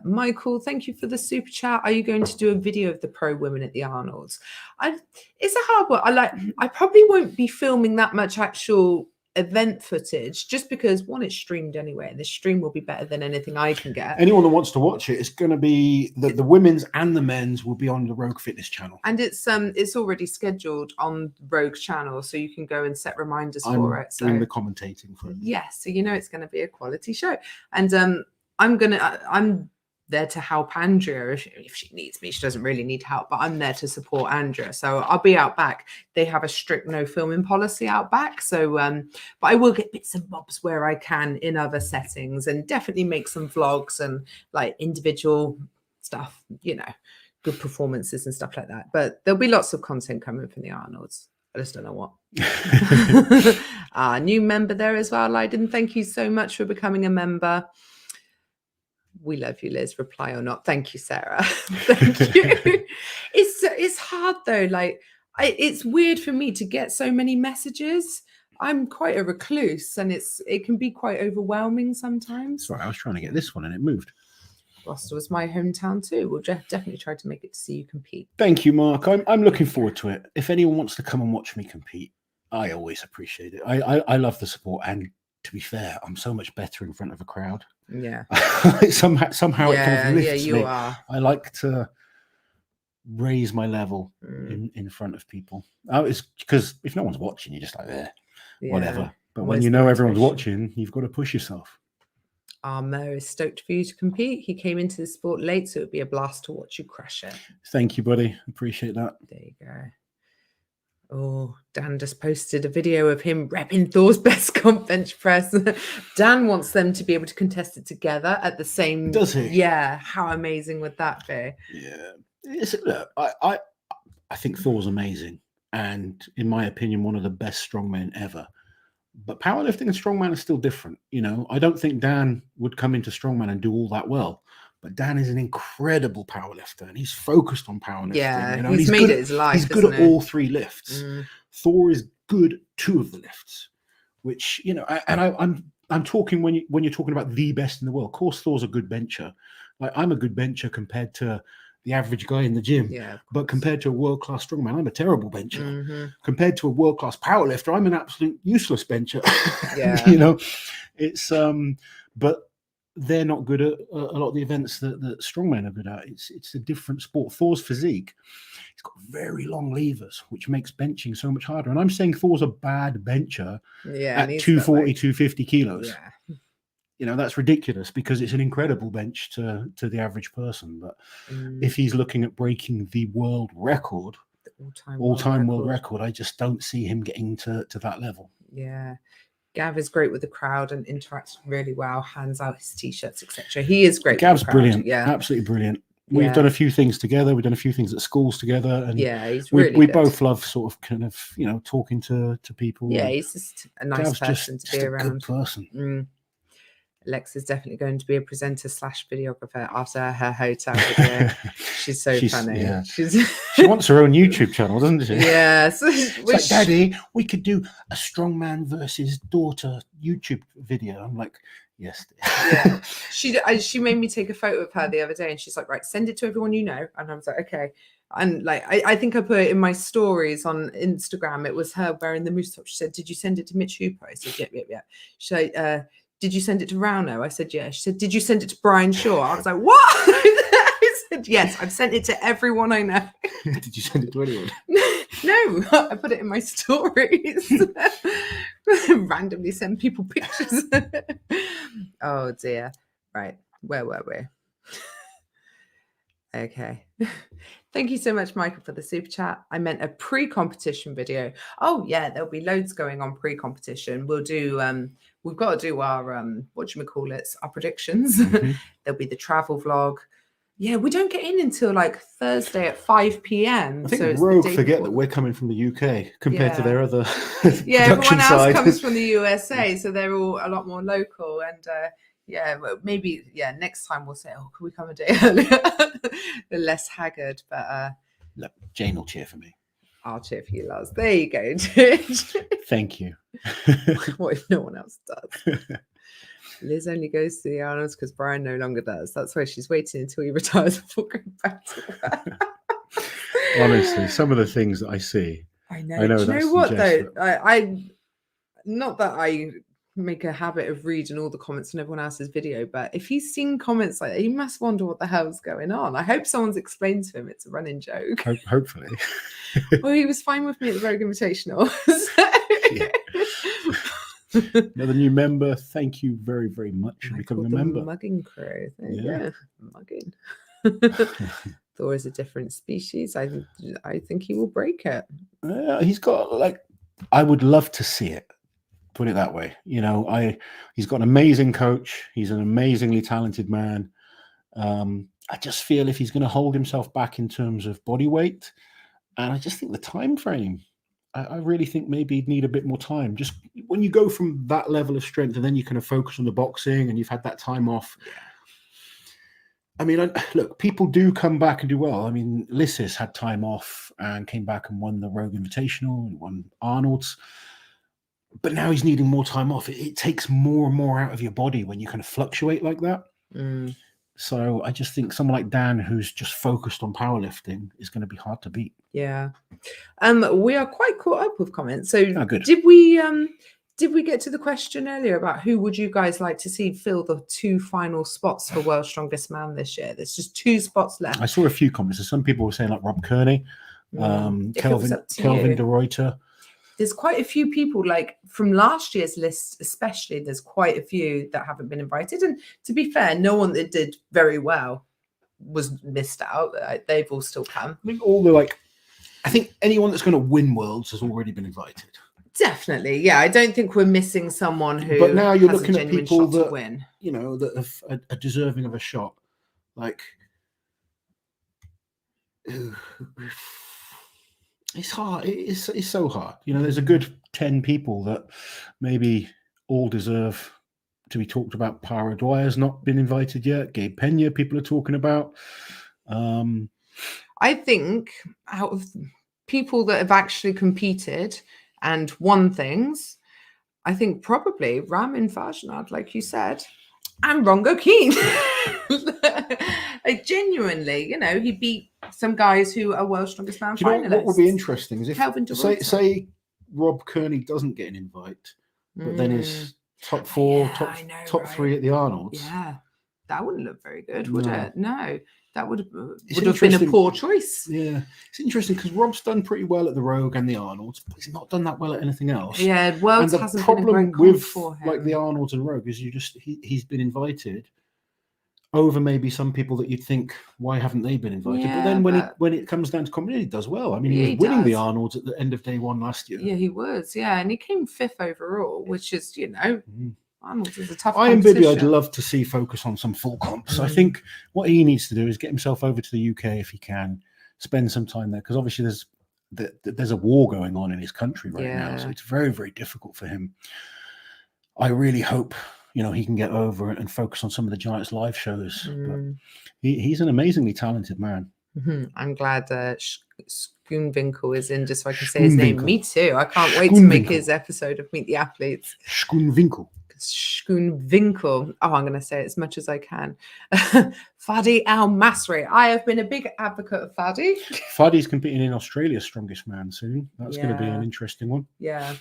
A: Michael, thank you for the super chat. Are you going to do a video of the pro women at the Arnolds? It's a hard one. I probably won't be filming that much actual event footage, just because one, it's streamed anyway, and the stream will be better than anything I can get.
B: Anyone that wants to watch it, it's going to be the women's and the men's will be on the Rogue Fitness channel,
A: and it's already scheduled on Rogue channel, so you can go and set reminders for it. So
B: doing the commentating for it.
A: Yes, so you know it's going to be a quality show, and I'm there to help Andrea if she needs me. She doesn't really need help, but I'm there to support Andrea. So I'll be out back. They have a strict no filming policy out back. So, but I will get bits and bobs where I can in other settings, and definitely make some vlogs and like individual stuff, you know, good performances and stuff like that. But there'll be lots of content coming from the Arnolds. I just don't know what. New member there as well, Lydon. Thank you so much for becoming a member. We love you, Liz. Reply or not. Thank you, Sarah. Thank you. It's hard though. Like it's weird for me to get so many messages. I'm quite a recluse, and it can be quite overwhelming sometimes.
B: Sorry, I was trying to get this one and it moved.
A: Gloucester was my hometown too. We'll definitely try to make it to see you compete.
B: Thank you, Mark. I'm looking forward to it. If anyone wants to come and watch me compete, I always appreciate it. I love the support, and to be fair, I'm so much better in front of a crowd.
A: Yeah.
B: somehow it kind of lifts
A: you
B: me.
A: are.
B: I like to raise my level in front of people. It's because if no one's watching, you're just like whatever. But when you know everyone's watching, you've got to push yourself.
A: Mo is stoked for you to compete. He came into the sport late, so it would be a blast to watch you crush it.
B: Thank you, buddy. Appreciate that.
A: There you go. Oh, Dan just posted a video of him repping Thor's best comp bench press. Dan wants them to be able to contest it together at the same.
B: Does he?
A: Yeah. How amazing would that be?
B: Yeah. Look, I think Thor's amazing, and in my opinion, one of the best strongmen ever. But powerlifting and strongman are still different. You know, I don't think Dan would come into strongman and do all that well. But Dan is an incredible powerlifter, and he's focused on powerlifting.
A: Yeah,
B: you know?
A: he's made it his life.
B: He's good at all 3 lifts. Thor is good at 2 of the lifts, which I'm talking when you're talking about the best in the world. Of course, Thor's a good bencher. Like I'm a good bencher compared to the average guy in the gym. Yeah, but compared to a world-class strongman, I'm a terrible bencher. Compared to a world-class powerlifter, I'm an absolute useless bencher. Yeah, you know, it's but they're not good at a lot of the events that strongmen are good at. It's a different sport. Thor's physique, he's got very long levers, which makes benching so much harder. And I'm saying Thor's a bad bencher at 240, 250 kilos. Yeah. You know, that's ridiculous because it's an incredible bench to the average person. But if he's looking at breaking the world record, all-time world record, I just don't see him getting to that level.
A: Yeah. Gav is great with the crowd and interacts really well, hands out his t-shirts, etc. He is great.
B: Gav's brilliant. Yeah, absolutely brilliant. We've done a few things together. We've done a few things at schools together, and
A: he's really
B: we both love sort of kind of talking to people.
A: Yeah, he's just a nice person to be around.
B: Good person.
A: Alexa's definitely going to be a presenter / videographer after her hotel video. She's funny. Yeah.
B: She wants her own YouTube channel, doesn't she?
A: Yes.
B: Like, Daddy, we could do a strongman versus daughter YouTube video. I'm like, yes.
A: Yeah. She made me take a photo of her the other day, and she's like, right, send it to everyone you know. And I was like, okay. And like, I think I put it in my stories on Instagram. It was her wearing the moose top. She said, "Did you send it to Mitch Hooper?" I said, "Yeah." She said, "Did you send it to Rauno?" I said, "Yeah." She said, "Did you send it to Brian Shaw?" I was like, "What?" I said, "Yes, I've sent it to everyone I know."
B: Did you send it to anyone?
A: No, I put it in my stories. Randomly send people pictures. Oh dear. Right. Where were we? Okay. Thank you so much, Michael, for the super chat. I meant a pre-competition video. Oh yeah, there'll be loads going on pre-competition. We'll do we've got to do our our predictions. There'll be the travel vlog. Yeah, we don't get in until like Thursday at 5 p.m.
B: I think
A: so it's
B: Rogue
A: the day
B: forget
A: before.
B: that we're coming from the UK compared to their other
A: Yeah,
B: production
A: everyone else
B: side.
A: comes from the USA, so they're all a lot more local. And well, maybe next time we'll say, "Oh, can we come a day earlier?" They're less haggard, but
B: Look, Jane will cheer for me.
A: I'll cheer for you, Lars. There you go.
B: Thank you.
A: What if no one else does? Liz only goes to the Arnolds because Brian no longer does. That's why she's waiting until he retires before going back to work.
B: Honestly, some of the things that I see.
A: I know. Do you know what though? I not that I make a habit of reading all the comments on everyone else's video, but if he's seen comments like that, he must wonder what the hell's going on. I hope someone's explained to him it's a running joke.
B: Hopefully.
A: Well, he was fine with me at the Rogue Invitational.
B: Another new member. Thank you very, very much for becoming a member.
A: Mugging crew. Yeah, mugging. Thor is a different species. I think he will break it.
B: He's got I would love to see it. Put it that way. He's got an amazing coach. He's an amazingly talented man. I just feel if he's going to hold himself back in terms of body weight, and I just think the time frame. I really think maybe he'd need a bit more time. Just when you go from that level of strength and then you kind of focus on the boxing and you've had that time off. I mean, look, people do come back and do well. I mean, Lissis had time off and came back and won the Rogue Invitational and won Arnold's. But now he's needing more time off. It takes more and more out of your body when you kind of fluctuate like that. So I just think someone like Dan, who's just focused on powerlifting, is going to be hard to beat.
A: Yeah. We are quite caught up with comments. So
B: good.
A: Did we get to the question earlier about who would you guys like to see fill the 2 final spots for World's Strongest Man this year? There's just 2 spots left.
B: I saw a few comments. Some people were saying like Rob Kearney, Kelvin de Ruyter.
A: There's quite a few people, like from last year's list, especially, there's quite a few that haven't been invited. And to be fair, no one that did very well was missed out. They've all still come.
B: I think anyone that's going to win Worlds has already been invited.
A: Definitely, yeah. I don't think we're missing someone who.
B: But now you're
A: has
B: looking
A: a
B: at people that
A: win.
B: That are deserving of a shot. Like, it's hard. It's so hard. There's a good 10 people that maybe all deserve to be talked about. Para Dwyer's not been invited yet. Gabe Pena, people are talking about.
A: I think out of people that have actually competed and won things, I think probably Ramin Fajnad, like you said, and Rongo Keane. Genuinely, he beat some guys who are World's Strongest Man finalists.
B: What would be interesting is if say Rob Kearney doesn't get an invite, but then is top 4, top 3 at the Arnold's.
A: Yeah, that wouldn't look very good, would it? No. That would have been a poor choice.
B: Yeah, it's interesting because Rob's done pretty well at the Rogue and the Arnold's, but he's not done that well at anything else.
A: Yeah, Worlds hasn't been a great
B: with
A: for him.
B: Like the Arnold's and Rogue is he's been invited over maybe some people that you'd think, why haven't they been invited?
A: Yeah,
B: but then when it comes down to competition, he does well. I mean, he was winning the Arnold's at the end of day 1 last year.
A: Yeah, he was. Yeah, and he came 5th overall, which is Arnold's is a tough
B: Iron
A: competition.
B: Bibby, I'd love to see focus on some full comps. I think what he needs to do is get himself over to the UK if he can, spend some time there, because obviously there's a war going on in his country right now, so it's very, very difficult for him. I really hope he can get over and focus on some of the Giants live shows. But he's an amazingly talented man.
A: I'm glad Schoonwinkel is in, just so I can say his name. Me too. I can't wait to make his episode of Meet the Athletes.
B: Schoonwinkel.
A: Schoonwinkel. Oh, I'm going to say it as much as I can. Fadi Al Masri. I have been a big advocate of Fadi.
B: Fadi's competing in Australia's Strongest Man soon. That's going to be an interesting one.
A: Yeah.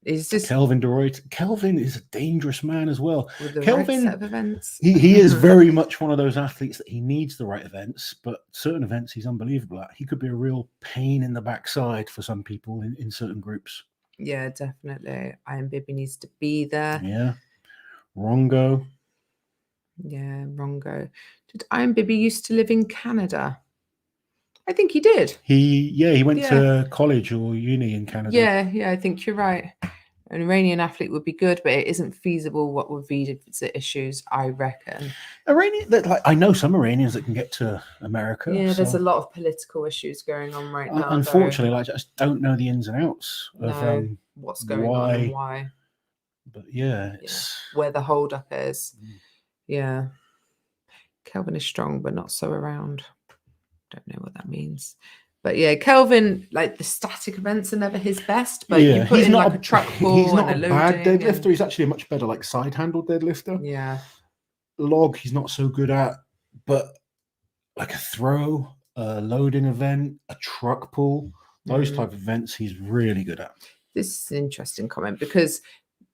A: He's just
B: Kelvin DeRoy. Kelvin is a dangerous man as well.
A: with the
B: Kelvin,
A: right set of events.
B: He is very much one of those athletes that he needs the right events, but certain events he's unbelievable at. He could be a real pain in the backside for some people in certain groups.
A: Yeah, definitely. Iron Bibi needs to be there.
B: Yeah. Rongo.
A: Yeah, Rongo. Did Iron Bibi used to live in Canada? I think he did.
B: He went to college or uni in Canada.
A: Yeah, I think you're right. An Iranian athlete would be good, but it isn't feasible what with visa issues, I reckon.
B: I know some Iranians that can get to America.
A: Yeah, there's a lot of political issues going on right now.
B: Unfortunately, I just don't know the ins and outs of
A: what's going on and why.
B: But it's
A: where the holdup is. Yeah. Kelvin is strong, but not so around. Don't know what that means. But yeah, Kelvin, like the static events are never his best, but you put in like a truck pull.
B: He's not a bad deadlifter. He's actually a much better like side handle deadlifter.
A: Yeah.
B: Log he's not so good at, but like a throw, a loading event, a truck pull, those type of events he's really good at.
A: This is an interesting comment because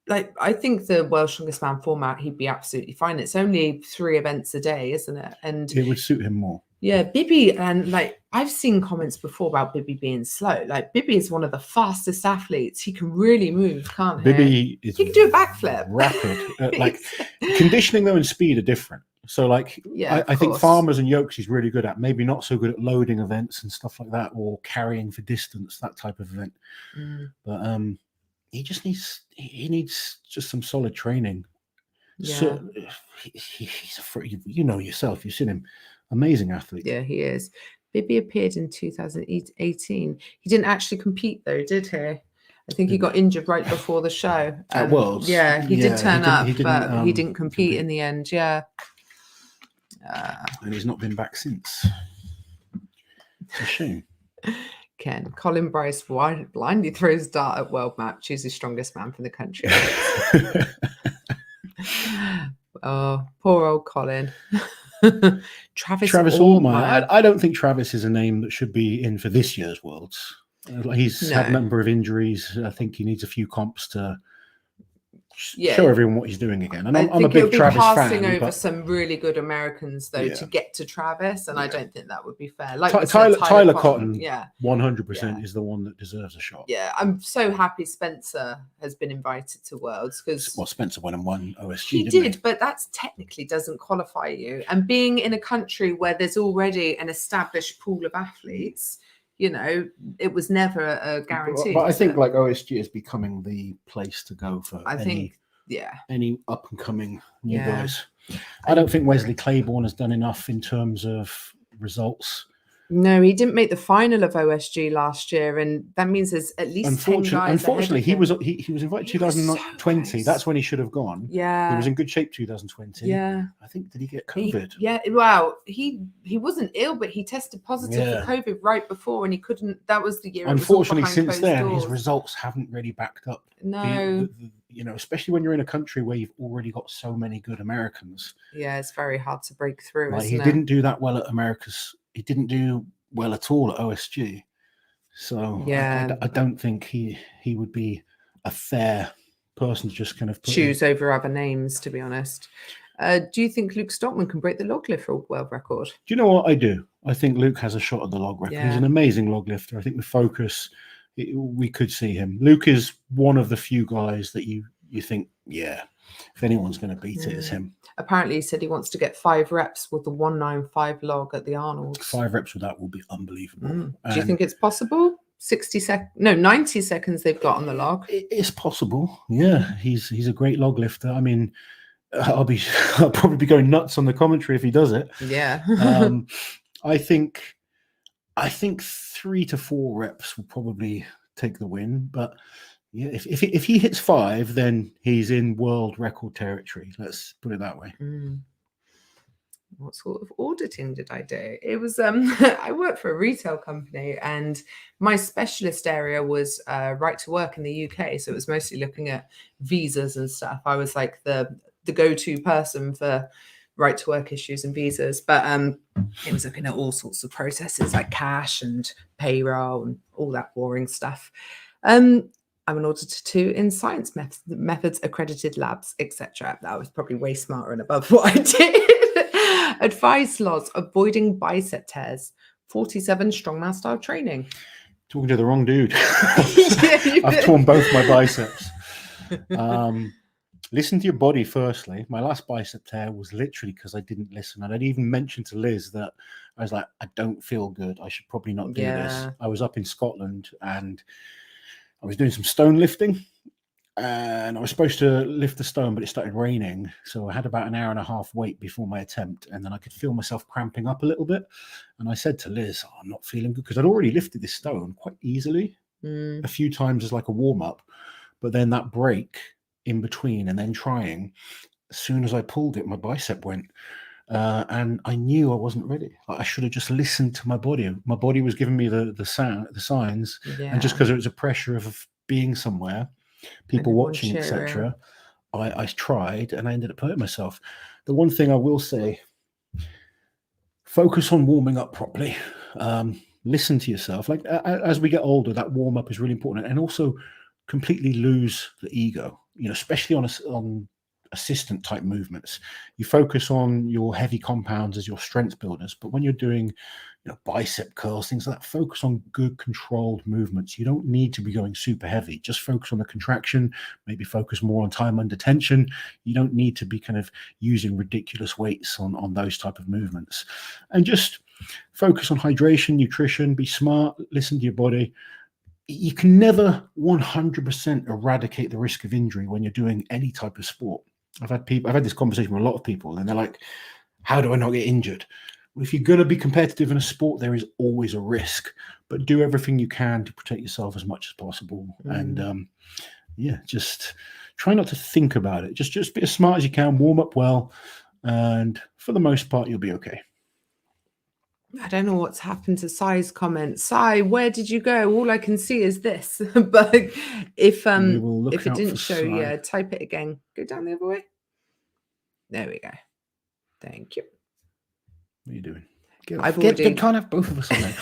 A: like I think the World's Strongest Man format, he'd be absolutely fine. It's only 3 events a day, isn't it? And
B: it would suit him more.
A: Yeah, Bibi, and like I've seen comments before about Bibi being slow. Like Bibi is one of the fastest athletes. He can really move, can't he?
B: Bibi is
A: he can do a backflip.
B: Rapid. Like conditioning though and speed are different. So like I think farmers and yokes he's really good at. Maybe not so good at loading events and stuff like that, or carrying for distance, that type of event. But he just needs just some solid training.
A: Yeah.
B: So he's you know yourself, you've seen him. Amazing athlete.
A: Yeah, he is. Bibi appeared in 2018. He didn't actually compete though, did he? I think he got injured right before the show.
B: At Worlds.
A: Yeah, he did turn up, but he didn't compete in the end. Yeah.
B: And he's not been back since. It's a shame.
A: Ken, Colin Bryce blindly throws dart at world map, chooses strongest man for the country. Oh, poor old Colin. Travis
B: Altmaier. I don't think Travis is a name that should be in for this year's Worlds. He's had a number of injuries. I think he needs a few comps to show everyone what he's doing again. And I'm a big Travis fan.
A: Passing over some really good Americans though to get to Travis, and I don't think that would be fair. Like
B: Tyler Cotton, 100% is the one that deserves a shot.
A: Yeah, I'm so happy Spencer has been invited to Worlds because
B: Spencer went and won OSG.
A: He did, but that technically doesn't qualify you. And being in a country where there's already an established pool of athletes, you know, it was never a guarantee.
B: But I think like OSG is becoming the place to go for any up and coming new guys. I don't think Wesley Claiborne has done enough in terms of results.
A: No, he didn't make the final of OSG last year, and that means there's at least 10 guys.
B: Unfortunately, he was invited 2020. So that's when he should have gone.
A: Yeah,
B: he was in good shape 2020.
A: Yeah,
B: I think did he get COVID?
A: He wasn't ill, but he tested positive for COVID right before, and he couldn't. That was the year.
B: Unfortunately, since then, his results haven't really backed up.
A: No,
B: you know, especially when you're in a country where you've already got so many good Americans.
A: Yeah, it's very hard to break through.
B: Like, he didn't do that well at America's. He didn't do well at all at OSG. So I don't think he would be a fair person to just kind of
A: choose over other names, to be honest. Do you think Luke Stockman can break the log lift world record?
B: Do you know what? I do. I think Luke has a shot at the log record. He's an amazing log lifter. I think with focus, we could see him. Luke is one of the few guys that you think, if anyone's going to beat it, it's him.
A: Apparently, he said he wants to get 5 reps with the 195 log at the Arnold's.
B: 5 reps with that will be unbelievable.
A: Do you think it's possible? 90 seconds they've got on the log.
B: It's possible. Yeah, he's a great log lifter. I mean, I'll probably be going nuts on the commentary if he does it.
A: Yeah.
B: I think 3 to 4 reps will probably take the win, but yeah, if he hits 5, then he's in world record territory. Let's put it that way.
A: what sort of auditing did I do? It was I worked for a retail company, and my specialist area was right to work in the UK. So it was mostly looking at visas and stuff. I was like the go-to person for right to work issues and visas, but it was looking at all sorts of processes like cash and payroll and all that boring stuff. I'm an auditor too in science methods, accredited labs, etc. That was probably way smarter and above what I did. Advice lots, avoiding bicep tears, 47 strongman style training.
B: Talking to the wrong dude.
A: Yeah,
B: I've torn both my biceps. Listen to your body firstly. My last bicep tear was literally because I didn't listen. And I'd even mentioned to Liz that I was like, I don't feel good. I should probably not do this. I was up in Scotland and I was doing some stone lifting, and I was supposed to lift the stone, but it started raining. So I had about an hour and a half wait before my attempt. And then I could feel myself cramping up a little bit. And I said to Liz, I'm not feeling good, because I'd already lifted this stone quite easily a few times as like a warm up. But then that break in between and then trying, as soon as I pulled it, my bicep went. And I knew I wasn't ready. I should have just listened to my body. My body was giving me the signs, and just because it was a pressure of being somewhere, people watching, etc., I tried and I ended up hurting myself. The one thing I will say: focus on warming up properly. Listen to yourself. Like as we get older, that warm up is really important, and also completely lose the ego. You know, especially on assistant type movements. You focus on your heavy compounds as your strength builders, but when you're doing bicep curls, things like that, focus on good controlled movements. You don't need to be going super heavy. Just focus on the contraction, maybe focus more on time under tension. You don't need to be kind of using ridiculous weights on those type of movements. And just focus on hydration, nutrition, be smart, listen to your body. You can never 100% eradicate the risk of injury when you're doing any type of sport. I've had this conversation with a lot of people, and they're like, how do I not get injured? Well, if you're going to be competitive in a sport, there is always a risk, but do everything you can to protect yourself as much as possible. And just try not to think about it. Just be as smart as you can, warm up well, and for the most part, you'll be okay.
A: I don't know what's happened to Sai's comment. Sai, where did you go? All I can see is this. But if it didn't show you, type it again. Go down the other way. There we go. Thank you.
B: What are you doing? Can't have both of us on there.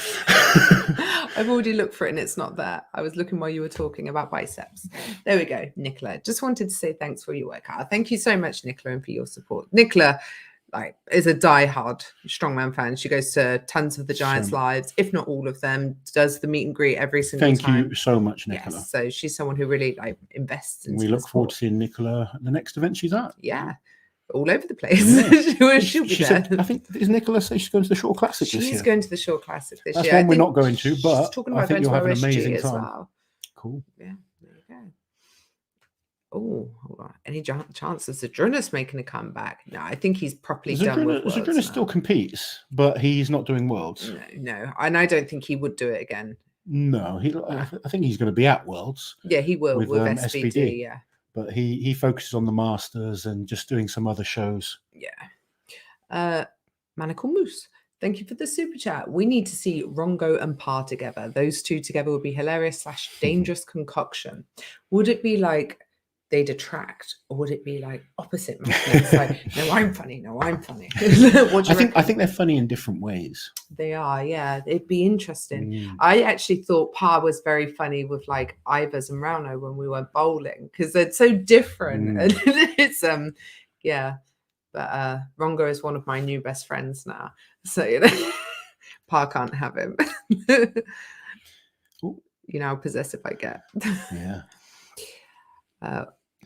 A: I've already looked for it and it's not there. I was looking while you were talking about biceps. There we go, Nicola. Just wanted to say thanks for your work. Thank you so much, Nicola, and for your support. Nicola is a diehard Strongman fan. She goes to tons of the Giants lives, if not all of them, does the meet and greet every single time.
B: Thank you so much, Nicola.
A: Yes, so she's someone who really invests in.
B: We look forward to seeing Nicola at the next event she's at.
A: Yeah, all over the place. Yeah. she'll be there.
B: Said, I think, is Nicola say she's going to the Shore Classic this year?
A: She's going to the Shore Classic this year.
B: That's one we're not going to, but
A: she's talking about
B: I think you'll have an amazing
A: as
B: time.
A: Well.
B: Cool.
A: Yeah, there you go. Oh, hold on. Any chances of Zadrunas making a comeback? No, I think he's properly done with Worlds.
B: Zadrunas still competes, but he's not doing Worlds.
A: No, and I don't think he would do it again.
B: No, I think he's going to be at Worlds.
A: Yeah, he will with SVD. Yeah,
B: but he focuses on the Masters and just doing some other shows.
A: Yeah. Manacle Moose. Thank you for the super chat. We need to see Rongo and Parr together. Those two together would be hilarious / dangerous concoction. Would it be like they'd attract, or would it be like opposite magnets? Like, no, I'm funny. No, I'm funny. I
B: think they're funny in different ways.
A: They are, yeah. It'd be interesting. I actually thought Parr was very funny with like Ivers and Rauno when we went bowling, because they're so different. And it's yeah. But Rongo is one of my new best friends now, so Parr can't have him. How possessive I get.
B: Yeah.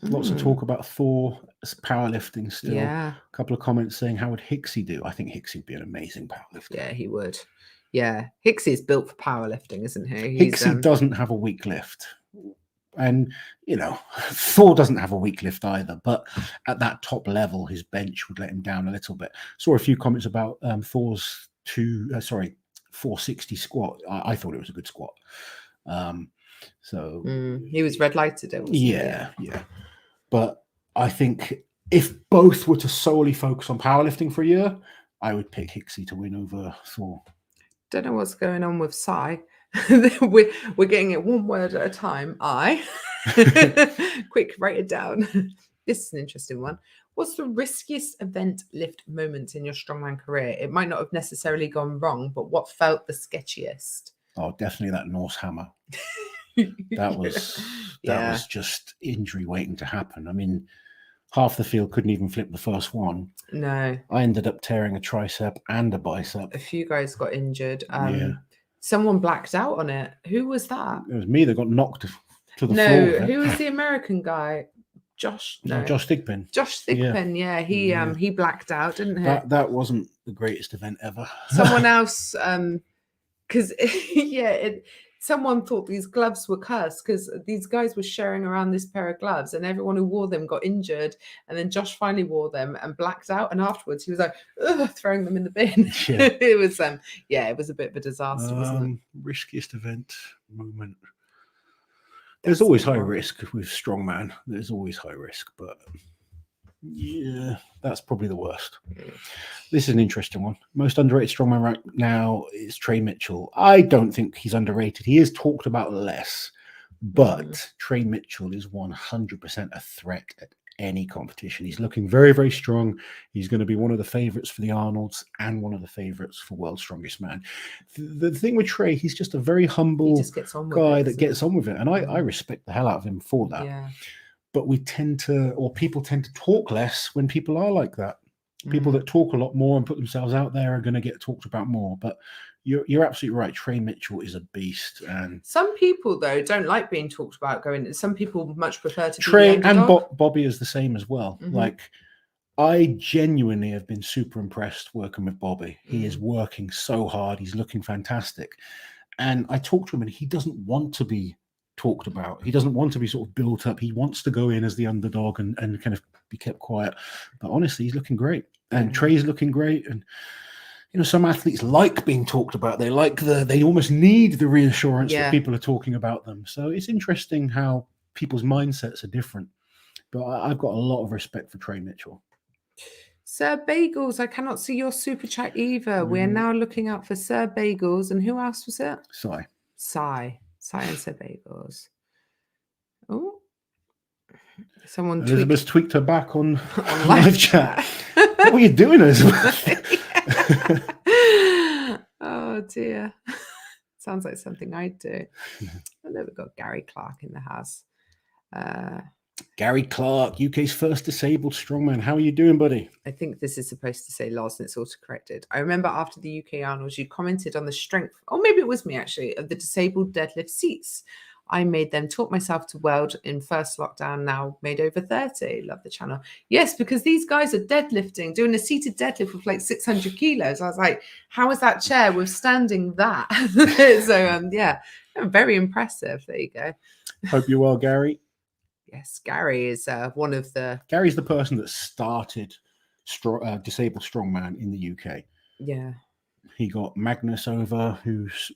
B: Lots of talk about Thor powerlifting still.
A: Yeah.
B: A couple of comments saying, how would Hicksy do? I think Hicksy would be an amazing powerlifter.
A: Yeah, he would. Yeah. Hicksy is built for powerlifting, isn't he?
B: Hicksy doesn't have a weak lift. And, Thor doesn't have a weak lift either. But at that top level, his bench would let him down a little bit. Saw a few comments about Thor's 460 squat. I thought it was a good squat.
A: He was red lighted.
B: Yeah. But I think if both were to solely focus on powerlifting for a year, I would pick Hicksy to win over Thor.
A: Don't know what's going on with Sai. we're getting it one word at a time. Quick, write it down. This is an interesting one. What's the riskiest event lift moment in your strongman career? It might not have necessarily gone wrong, but what felt the sketchiest?
B: Oh, definitely that Norse hammer. That was just injury waiting to happen. I mean, half the field couldn't even flip the first one.
A: No.
B: I ended up tearing a tricep and a bicep.
A: A few guys got injured.
B: Yeah.
A: Someone blacked out on it. Who was that?
B: It was me that got knocked to the floor.
A: No, who was the American guy? Josh
B: Thigpen.
A: Josh Thigpen, yeah. He blacked out, didn't he?
B: That wasn't the greatest event ever.
A: Someone else, because someone thought these gloves were cursed because these guys were sharing around this pair of gloves, and everyone who wore them got injured. And then Josh finally wore them and blacked out. And afterwards, he was like, throwing them in the bin.
B: Yeah.
A: It was it was a bit of a disaster, wasn't it?
B: Riskiest event moment. There's always high risk with strongman. There's always high risk, but yeah, that's probably the worst. This is an interesting one. Most underrated strongman right now is Trey Mitchell. I don't think he's underrated. He is talked about less, but Trey Mitchell is 100% a threat at any competition. He's looking very, very strong. He's going to be one of the favorites for the Arnolds and one of the favorites for World's Strongest Man. The thing with Trey, he's just a very humble guy that gets on with it. And I respect the hell out of him for that.
A: Yeah.
B: But people tend to talk less when people are like that. People that talk a lot more and put themselves out there are going to get talked about more. But you're absolutely right. Trey Mitchell is a beast. And
A: some people, though, don't like being talked about going. Some people much prefer to
B: Trey
A: be the
B: and Bobby is the same as well. Like, I genuinely have been super impressed working with Bobby. He is working so hard. He's looking fantastic. And I talked to him, and he doesn't want to be talked about. He doesn't want to be sort of built up. He wants to go in as the underdog and kind of be kept quiet. But honestly, he's looking great. And Trey's looking great. And some athletes like being talked about. They almost need the reassurance that people are talking about them. So it's interesting how people's mindsets are different. But I've got a lot of respect for Trey Mitchell.
A: Sir Bagels, I cannot see your super chat either. We're now looking out for Sir Bagels. And who else was it? Sai and Sir Bagels. Oh.
B: Elizabeth tweaked her back on live chat. What were you doing, Elizabeth?
A: Oh dear. Sounds like something I'd do. I know we've got Gary Clark in the house.
B: Gary Clark, UK's first disabled strongman. How are you doing, buddy?
A: I think this is supposed to say Lars and it's auto-corrected. I remember after the UK Arnolds, you commented on the strength, or maybe it was me actually, of the disabled deadlift seats. I made them, taught myself to weld in first lockdown, now made over 30. Love the channel. Yes, because these guys are deadlifting, doing a seated deadlift with like 600 kilos. I was like, how is that chair withstanding that? So, very impressive. There you go.
B: Hope you're well, Gary.
A: Yes, Gary is one of the...
B: Gary's the person that started Disabled Strongman in the UK.
A: Yeah.
B: He got Magnus over,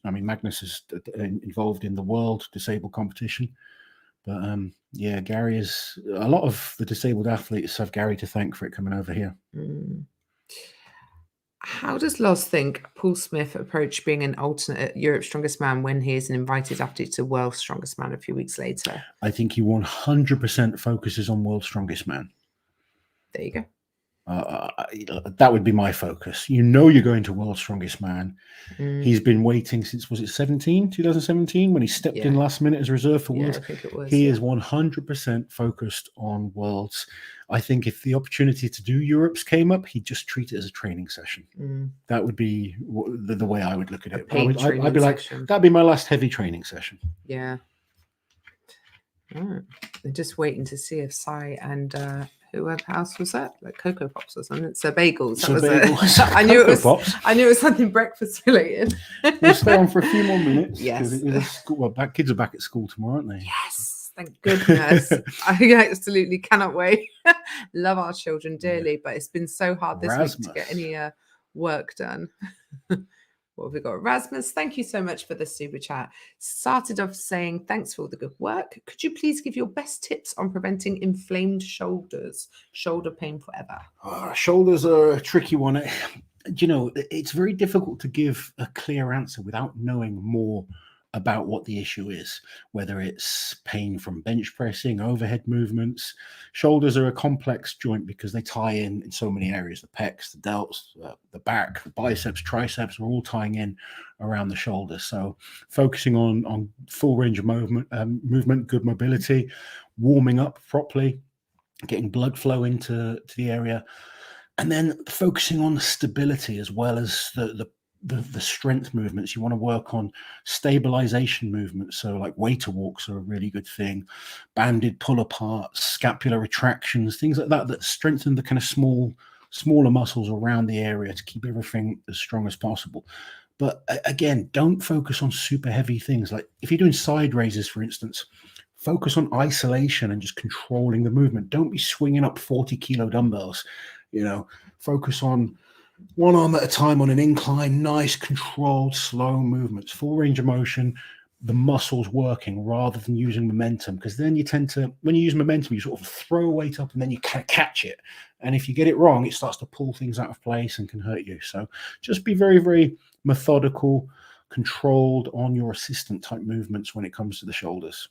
B: Magnus is involved in the world disabled competition. But Gary is... A lot of the disabled athletes have Gary to thank for it coming over here.
A: How does Loz think Paul Smith approached being an alternate Europe's Strongest Man when he is an invited athlete to World's Strongest Man a few weeks later?
B: I think he 100% focuses on World's Strongest Man.
A: There you go.
B: That would be my focus. You're going to World's Strongest Man. He's been waiting since, was it 2017, when he stepped in last minute as reserve for Worlds?
A: I think it was.
B: He is 100% focused on Worlds. I think if the opportunity to do Europe's came up, he'd just treat it as a training session. That would be the way I would look at it. I'd be like, that'd be my last heavy training session.
A: Yeah. I'm just waiting to see if Sai and whoever else was that? Like Cocoa Pops or something. So Bagels. That was it. I knew it was something breakfast related.
B: We'll stay on for a few more minutes.
A: Yes.
B: Kids are back at school tomorrow, aren't they?
A: Yes. Thank goodness. I absolutely cannot wait. Love our children dearly, but it's been so hard this week to get any work done. What have we got? Rasmus, thank you so much for the super chat. Started off saying, thanks for all the good work. Could you please give your best tips on preventing inflamed shoulders? Shoulder pain forever.
B: Shoulders are a tricky one. it's very difficult to give a clear answer without knowing more about what the issue is, whether it's pain from bench pressing, overhead movements. Shoulders are a complex joint because they tie in so many areas: the pecs, the delts, the back, the biceps, triceps are all tying in around the shoulders. So focusing on full range of movement, good mobility, warming up properly, getting blood flow into the area, and then focusing on the stability as well as the strength movements. You want to work on stabilization movements. So like waiter walks are a really good thing, banded pull aparts, scapular retractions, things like that strengthen the kind of smaller muscles around the area to keep everything as strong as possible. But again, don't focus on super heavy things. Like if you're doing side raises, for instance, focus on isolation and just controlling the movement. Don't be swinging up 40-kilo dumbbells. Focus on one arm at a time on an incline, nice, controlled, slow movements, full range of motion, the muscles working rather than using momentum. Because then you tend to, when you use momentum, you sort of throw a weight up and then you kind of catch it. And if you get it wrong, it starts to pull things out of place and can hurt you. So just be very, very methodical, controlled on your assistant type movements when it comes to the shoulders.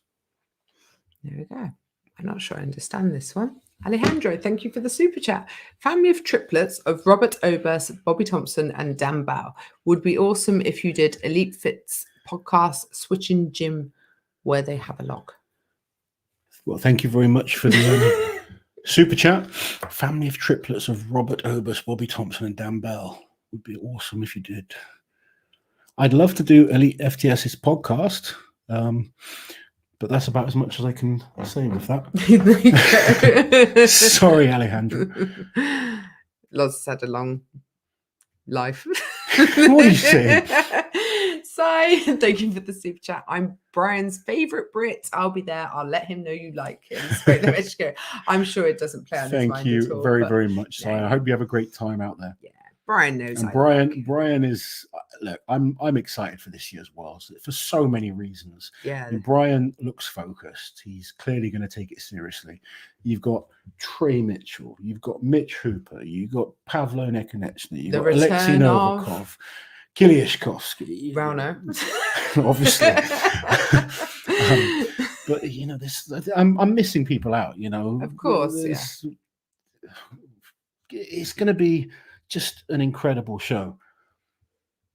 A: There we go. I'm not sure I understand this one. Alejandro, thank you for the super chat. Family of triplets of Robert Oberst, Bobby Thompson, and Dan Bao. Would be awesome if you did Elite Fit's podcast, Switching Gym, where they have a log.
B: Well, thank you very much for the super chat. Family of triplets of Robert Oberst, Bobby Thompson, and Dan Bell. Would be awesome if you did. I'd love to do Elite FTS's podcast. But that's about as much as I can say with that. Sorry, Alejandro.
A: Loz had a long life.
B: What are you saying?
A: Sai, thank you for the super chat. I'm Brian's favourite Brit. I'll be there. I'll let him know you like him. Straight to Mexico. I'm sure it doesn't play on his mind at all.
B: Thank you very, very much, Sai. I hope you have a great time out there.
A: Yeah, Brian knows.
B: And Brian is, look, I'm excited for this year as well, for so many reasons.
A: Yeah.
B: Brian looks focused. He's clearly going to take it seriously. You've got Trey Mitchell, you've got Mitch Hooper, you've got Pavlo Nekonechny, you've got Alexei Novikov, Kiliashkovsky.
A: Rauno.
B: Obviously. But I'm missing people out,
A: Of course,
B: It's going to be just an incredible show.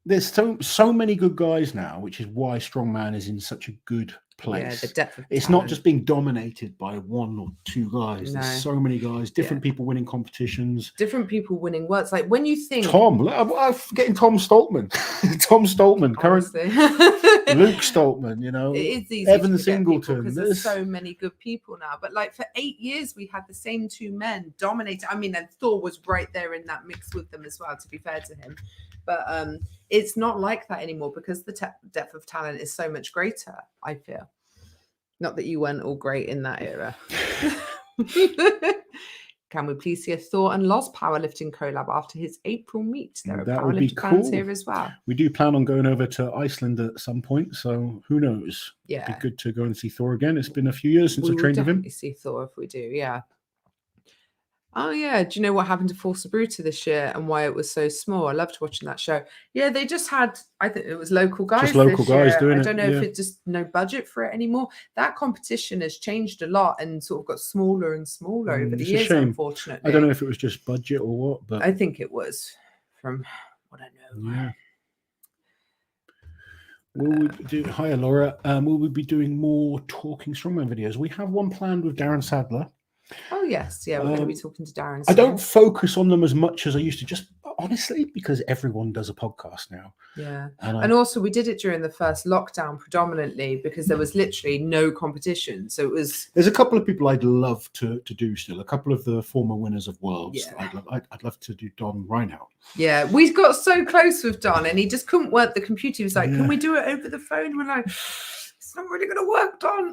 B: There's so many good guys now, which is why Strongman is in such a good place.
A: Yeah, the depth of
B: it's
A: talent.
B: Not just being dominated by one or two guys. There's so many guys, different people winning competitions,
A: different people winning works. Like when you think
B: I'm forgetting Tom Stoltman, current Luke Stoltman,
A: it is easy
B: Evan
A: to
B: Singleton.
A: Because there's so many good people now. But like for 8 years, we had the same two men dominating. I mean, and Thor was right there in that mix with them as well, to be fair to him. But it's not like that anymore because the depth of talent is so much greater, I feel. Not that you weren't all great in that era. Can we please see a Thor and Loz powerlifting collab after his April meet? There are powerlifting fans here as well.
B: We do plan on going over to Iceland at some point, so who knows?
A: Yeah.
B: It'd be good to go and see Thor again. It's been a few years since I trained with him.
A: We'll definitely see Thor if we do, yeah. Oh, yeah. Do you know what happened to Forza Bruta this year and why it was so small? I loved watching that show. Yeah, they just had, I think it was local guys.
B: Just local guys doing it.
A: I don't know if it's just no budget for it anymore. That competition has changed a lot and sort of got smaller and smaller over the years, unfortunately.
B: I don't know if it was just budget or what, but
A: I think it was from what I know.
B: Yeah. Will we do, hiya, Laura. Will we be doing more talking strongman videos? We have one planned with Darren Sadler.
A: Oh, yes. Yeah, we're going to be talking to Darren soon.
B: I don't focus on them as much as I used to, just honestly, because everyone does a podcast now.
A: Yeah. And also, we did it during the first lockdown predominantly because there was literally no competition. So it was...
B: There's a couple of people I'd love to do still. A couple of the former winners of Worlds.
A: Yeah.
B: I'd love to do Don Reinhardt.
A: Yeah. We got so close with Don and he just couldn't work the computer. He was like, can we do it over the phone? We're like... It's not really going to work, Don.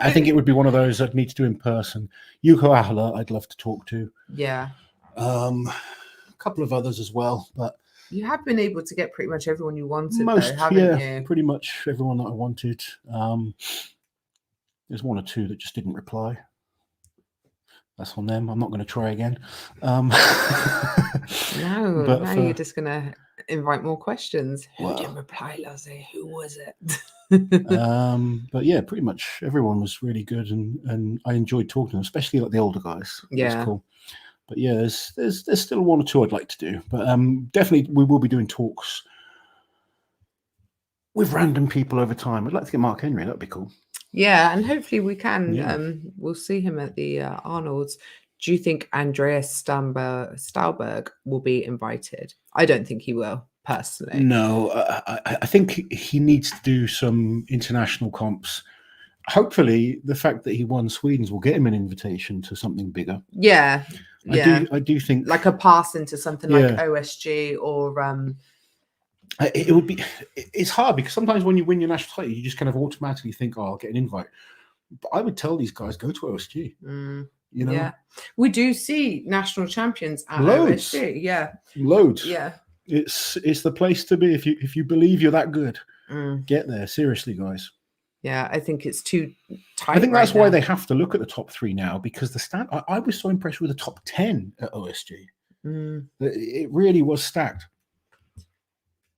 B: I think it would be one of those I'd need to do in person. Yuko Ahla, I'd love to talk to.
A: Yeah.
B: A couple of others as well, but
A: you have been able to get pretty much everyone you wanted, haven't you?
B: Pretty much everyone that I wanted. There's one or two that just didn't reply. That's on them. I'm not going to try again.
A: No,
B: but
A: now you're just gonna invite more questions. Who
B: Well.
A: didn't reply, Lozzie? Who was it?
B: But yeah, pretty much everyone was really good, and I enjoyed talking to them, especially like the older guys.
A: Yeah.
B: That's cool. But yeah, there's still one or two I'd like to do, but definitely we will be doing talks with random people over time. I'd like to get Mark Henry. That'd be cool.
A: Yeah, and hopefully we can.
B: Yeah.
A: We'll see him at the Arnold's. Do you think Andreas Stauberg will be invited? I don't think he will, personally.
B: No, I think he needs to do some international comps. Hopefully, the fact that he won Sweden's will get him an invitation to something bigger.
A: Yeah, yeah.
B: I do think
A: like a pass into something
B: Yeah.
A: like OSG or
B: it would be. It's hard because sometimes when you win your national title, you just kind of automatically think, "Oh, I'll get an invite." But I would tell these guys, go to OSG. You know,
A: yeah, we do see national champions at
B: Loads.
A: OSG. Yeah,
B: loads.
A: yeah.
B: It's the place to be if you believe you're that good.
A: Mm.
B: Get there, seriously, guys.
A: Yeah, I think it's too tight.
B: I think that's
A: right
B: why
A: now.
B: they have to look at the top 3 now, because the stand. I was so impressed with the top 10 at OSG. It really was stacked.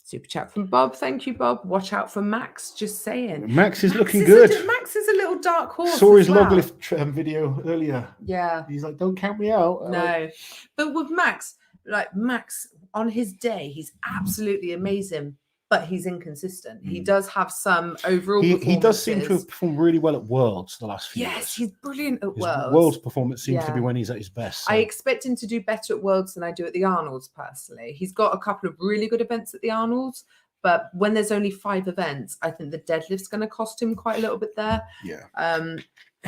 A: Super chat from Bob. Thank you, Bob. Watch out for Max. Just saying.
B: Max is looking good.
A: Max is a little dark horse.
B: Saw his
A: as well.
B: log lift video earlier.
A: Yeah.
B: He's like, don't count me out.
A: No. But with Max, like Max on his day, he's absolutely amazing, but he's inconsistent. He does have some overall
B: He does seem to have performed really well at Worlds the last few years.
A: Yes, he's brilliant at
B: His
A: Worlds.
B: Worlds performance seems to be
A: Yeah.
B: when he's at his best. So.
A: I expect him to do better at Worlds than I do at the Arnold's personally. He's got a couple of really good events at the Arnold's, but when there's only 5 events, I think the deadlift's going to cost him quite a little bit there.
B: Yeah.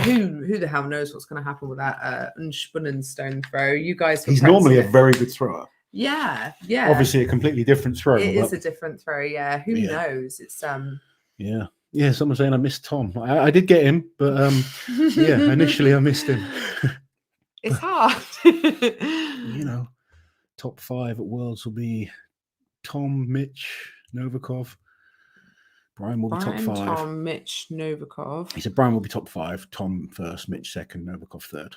A: Who the hell knows what's going to happen with that unspunnen stone throw? You guys.
B: He's normally a very good thrower.
A: Yeah, yeah.
B: Obviously, a completely different throw.
A: It is a different throw. Yeah. Who knows? It's
B: Yeah. Someone saying I missed Tom. I did get him, but yeah. Initially, I missed him.
A: It's hard.
B: You know, top 5 at Worlds will be Tom, Mitch, Novikov. Brian will be top 5.
A: Tom, Mitch, Novikov.
B: He said Brian will be top 5. Tom first, Mitch second, Novikov third.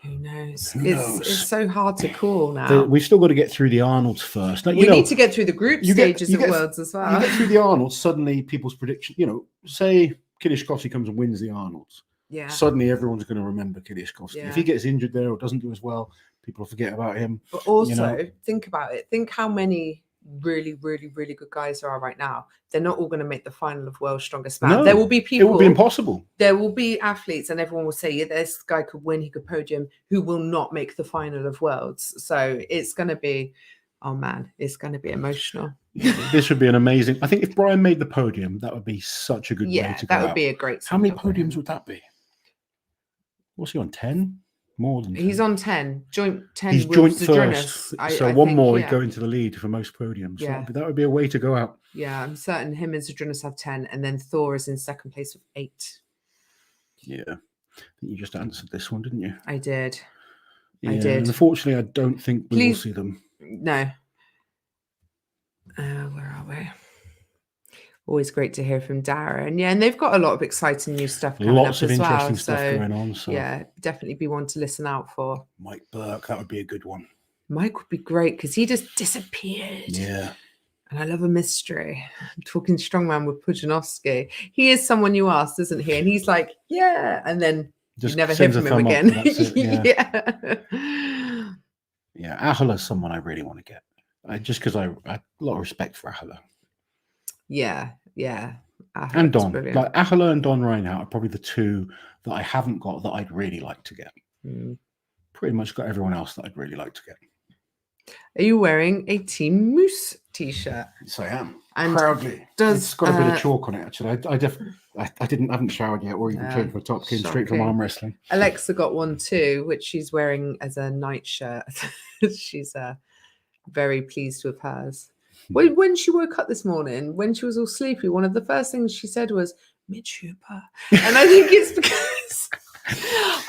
A: Who knows?
B: Who knows?
A: It's so hard to call now.
B: We've still got to get through the Arnold's first. Like,
A: we need to get through the group stages of Worlds as well.
B: You get through the Arnold's, suddenly people's prediction, say Kiliashkovsky comes and wins the Arnold's.
A: Yeah.
B: Suddenly everyone's going to remember Kiliashkovsky.
A: Yeah.
B: If he gets injured there or doesn't do as well, people will forget about him.
A: But also, think about it. Think how many really, really, really good guys there are right now. They're not all going to make the final of World's Strongest Man.
B: No,
A: there will be people.
B: It will be impossible.
A: There will be athletes, and everyone will say, yeah, this guy could win, he could podium, who will not make the final of Worlds. So it's going to be, oh man, it's going to be emotional.
B: This would be an amazing. I think if Brian made the podium, that would be such a good way to go.
A: That would be a great.
B: How many podiums would that be? What's he on? 10? More than 10?
A: He's on 10. Joint 10.
B: He's
A: with
B: joint
A: Zadrunas.
B: first. So one more, he'd go into the lead for most podiums.
A: Yeah.
B: So that would be a way to go out.
A: Yeah, I'm certain him and Zadrunas have 10, and then Thor is in second place with 8.
B: Yeah. I think you just answered this one, didn't you?
A: I did.
B: Yeah,
A: I did.
B: And unfortunately, I don't think we will see them.
A: No. Where are we? Always great to hear from Darren. Yeah, and they've got a lot of exciting new stuff coming
B: Lots
A: up
B: of
A: as
B: interesting
A: well.
B: stuff going on. So
A: yeah, definitely be one to listen out for.
B: Mike Burke, that would be a good one.
A: Mike would be great because he just disappeared.
B: Yeah.
A: And I love a mystery. I'm talking strongman with Pujanovsky. He is someone you asked, isn't he? And he's like, yeah. And then
B: Just
A: you never hear from him again.
B: Yeah. Ahola's someone I really want to get. Just because I have a lot of respect for Ahola.
A: Yeah.
B: And Don. Like Ahola and Don Reinhardt are probably the 2 that I haven't got that I'd really like to get. Pretty much got everyone else that I'd really like to get.
A: Are you wearing a Team Moose t-shirt?
B: Yes, I am.
A: And
B: proudly. It's got a bit of chalk on it, actually. I haven't showered yet or even changed my top. Came straight from arm wrestling.
A: Alexa got one too, which she's wearing as a night shirt. She's very pleased with hers. When she woke up this morning, when she was all sleepy, one of the first things she said was, Mitch Hooper. And I think it's because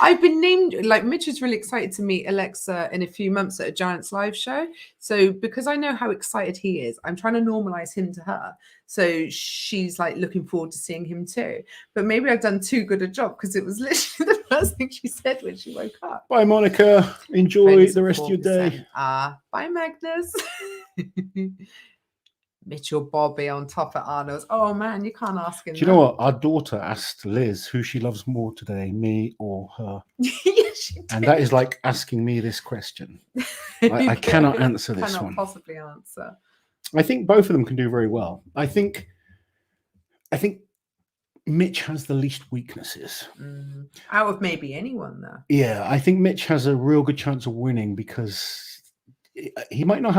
A: I've been named, like Mitch is really excited to meet Alexa in a few months at a Giants live show. So because I know how excited he is, I'm trying to normalize him to her. So she's like looking forward to seeing him too. But maybe I've done too good a job because it was literally the first thing she said when she woke up.
B: Bye, Monica. Enjoy the rest of your day.
A: Bye, Magnus. Mitchell Bobby on top at Arnold's. Oh man, you can't ask him.
B: Do you know what? Our daughter asked Liz who she loves more today, me or her.
A: Yes, she did.
B: And that is like asking me this question. I cannot answer this
A: cannot
B: one.
A: Possibly answer.
B: I think both of them can do very well. I think Mitch has the least weaknesses.
A: Out of maybe anyone there.
B: Yeah, I think Mitch has a real good chance of winning because he might not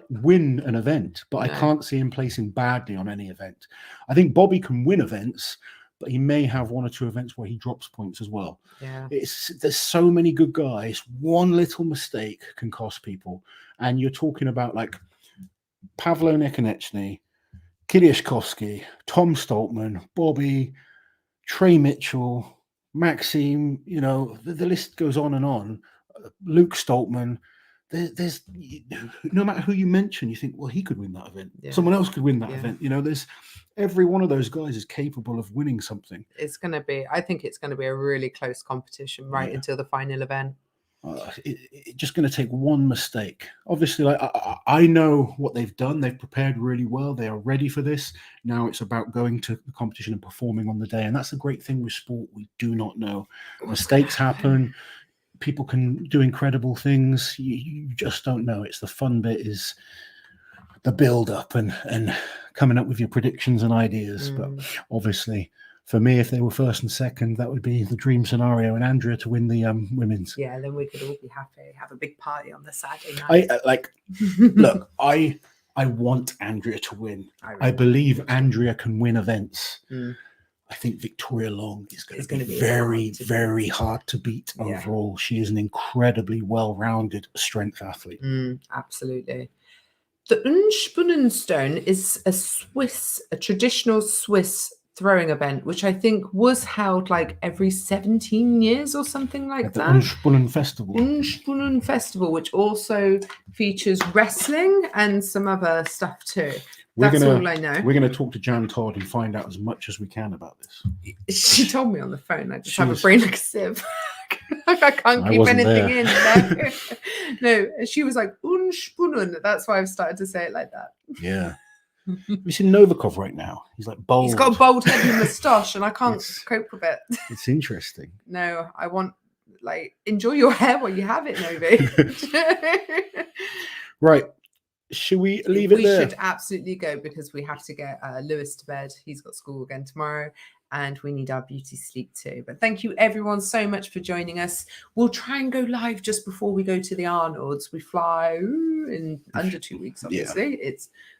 B: win an event, but
A: No.
B: I can't see him placing badly on any event. I think Bobby can win events, but he may have one or two events where he drops points as well.
A: Yeah.
B: There's so many good guys. One little mistake can cost people. And you're talking about like Pavlo Nekonechny, Kiliashkovsky, Tom Stoltman, Bobby, Trey Mitchell, Maxime, you know, the list goes on and on. Luke Stoltman. There's no matter who you mention, you think, well, he could win that event. Yeah. Someone else could win that event. You know, there's every one of those guys is capable of winning something.
A: I think it's going to be a really close competition until the final event.
B: It's just going to take one mistake. Obviously, like I know what they've done. They've prepared really well. They are ready for this. Now it's about going to the competition and performing on the day. And that's the great thing with sport. We do not know. Mistakes happen. People can do incredible things. You just don't know. It's the fun bit is the build up and coming up with your predictions and ideas. But obviously, for me, if they were first and second, that would be the dream scenario, and Andrea to win the women's.
A: Yeah, then we could all be happy, have a big party on the Saturday night.
B: Look, I want Andrea to win. I believe Andrea can win events. I think Victoria Long is going to be very, very hard to beat overall. She is an incredibly well-rounded strength athlete.
A: Absolutely. The Unspunnenstone is a traditional Swiss throwing event, which I think was held like every 17 years or something like that.
B: Unspunnen Festival.
A: Unspunnen Festival, which also features wrestling and some other stuff too. That's all I know.
B: We're going to talk to Jan Todd and find out as much as we can about this.
A: She told me on the phone. I just have a brain like a sieve. I can't keep anything in. No, she was like, Unspunnen. That's why I've started to say it like that.
B: Yeah. Have you seen Novikov right now? He's like bold.
A: He's got a bald head and moustache, and I can't cope with it.
B: It's interesting.
A: No, I want, enjoy your hair while you have it, Novi.
B: Right. Should we leave it there?
A: We should absolutely go because we have to get Lewis to bed. He's got school again tomorrow and we need our beauty sleep too. But thank you everyone so much for joining us. We'll try and go live just before we go to the Arnolds. We fly in under 2 weeks, obviously. Yeah.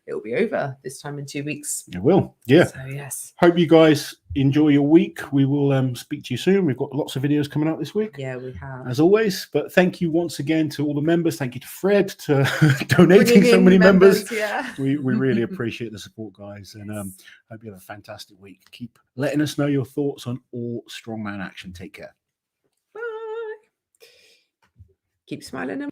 A: It'll be over this time in 2 weeks.
B: It will. Yeah.
A: So yes.
B: Hope you guys enjoy your week. We will speak to you soon. We've got lots of videos coming out this week.
A: Yeah, we have.
B: As always. But thank you once again to all the members. Thank you to Fred to donating so many members.
A: Yeah.
B: We really appreciate the support, guys. And hope you have a fantastic week. Keep letting us know your thoughts on all strongman action. Take care.
A: Bye. Keep smiling.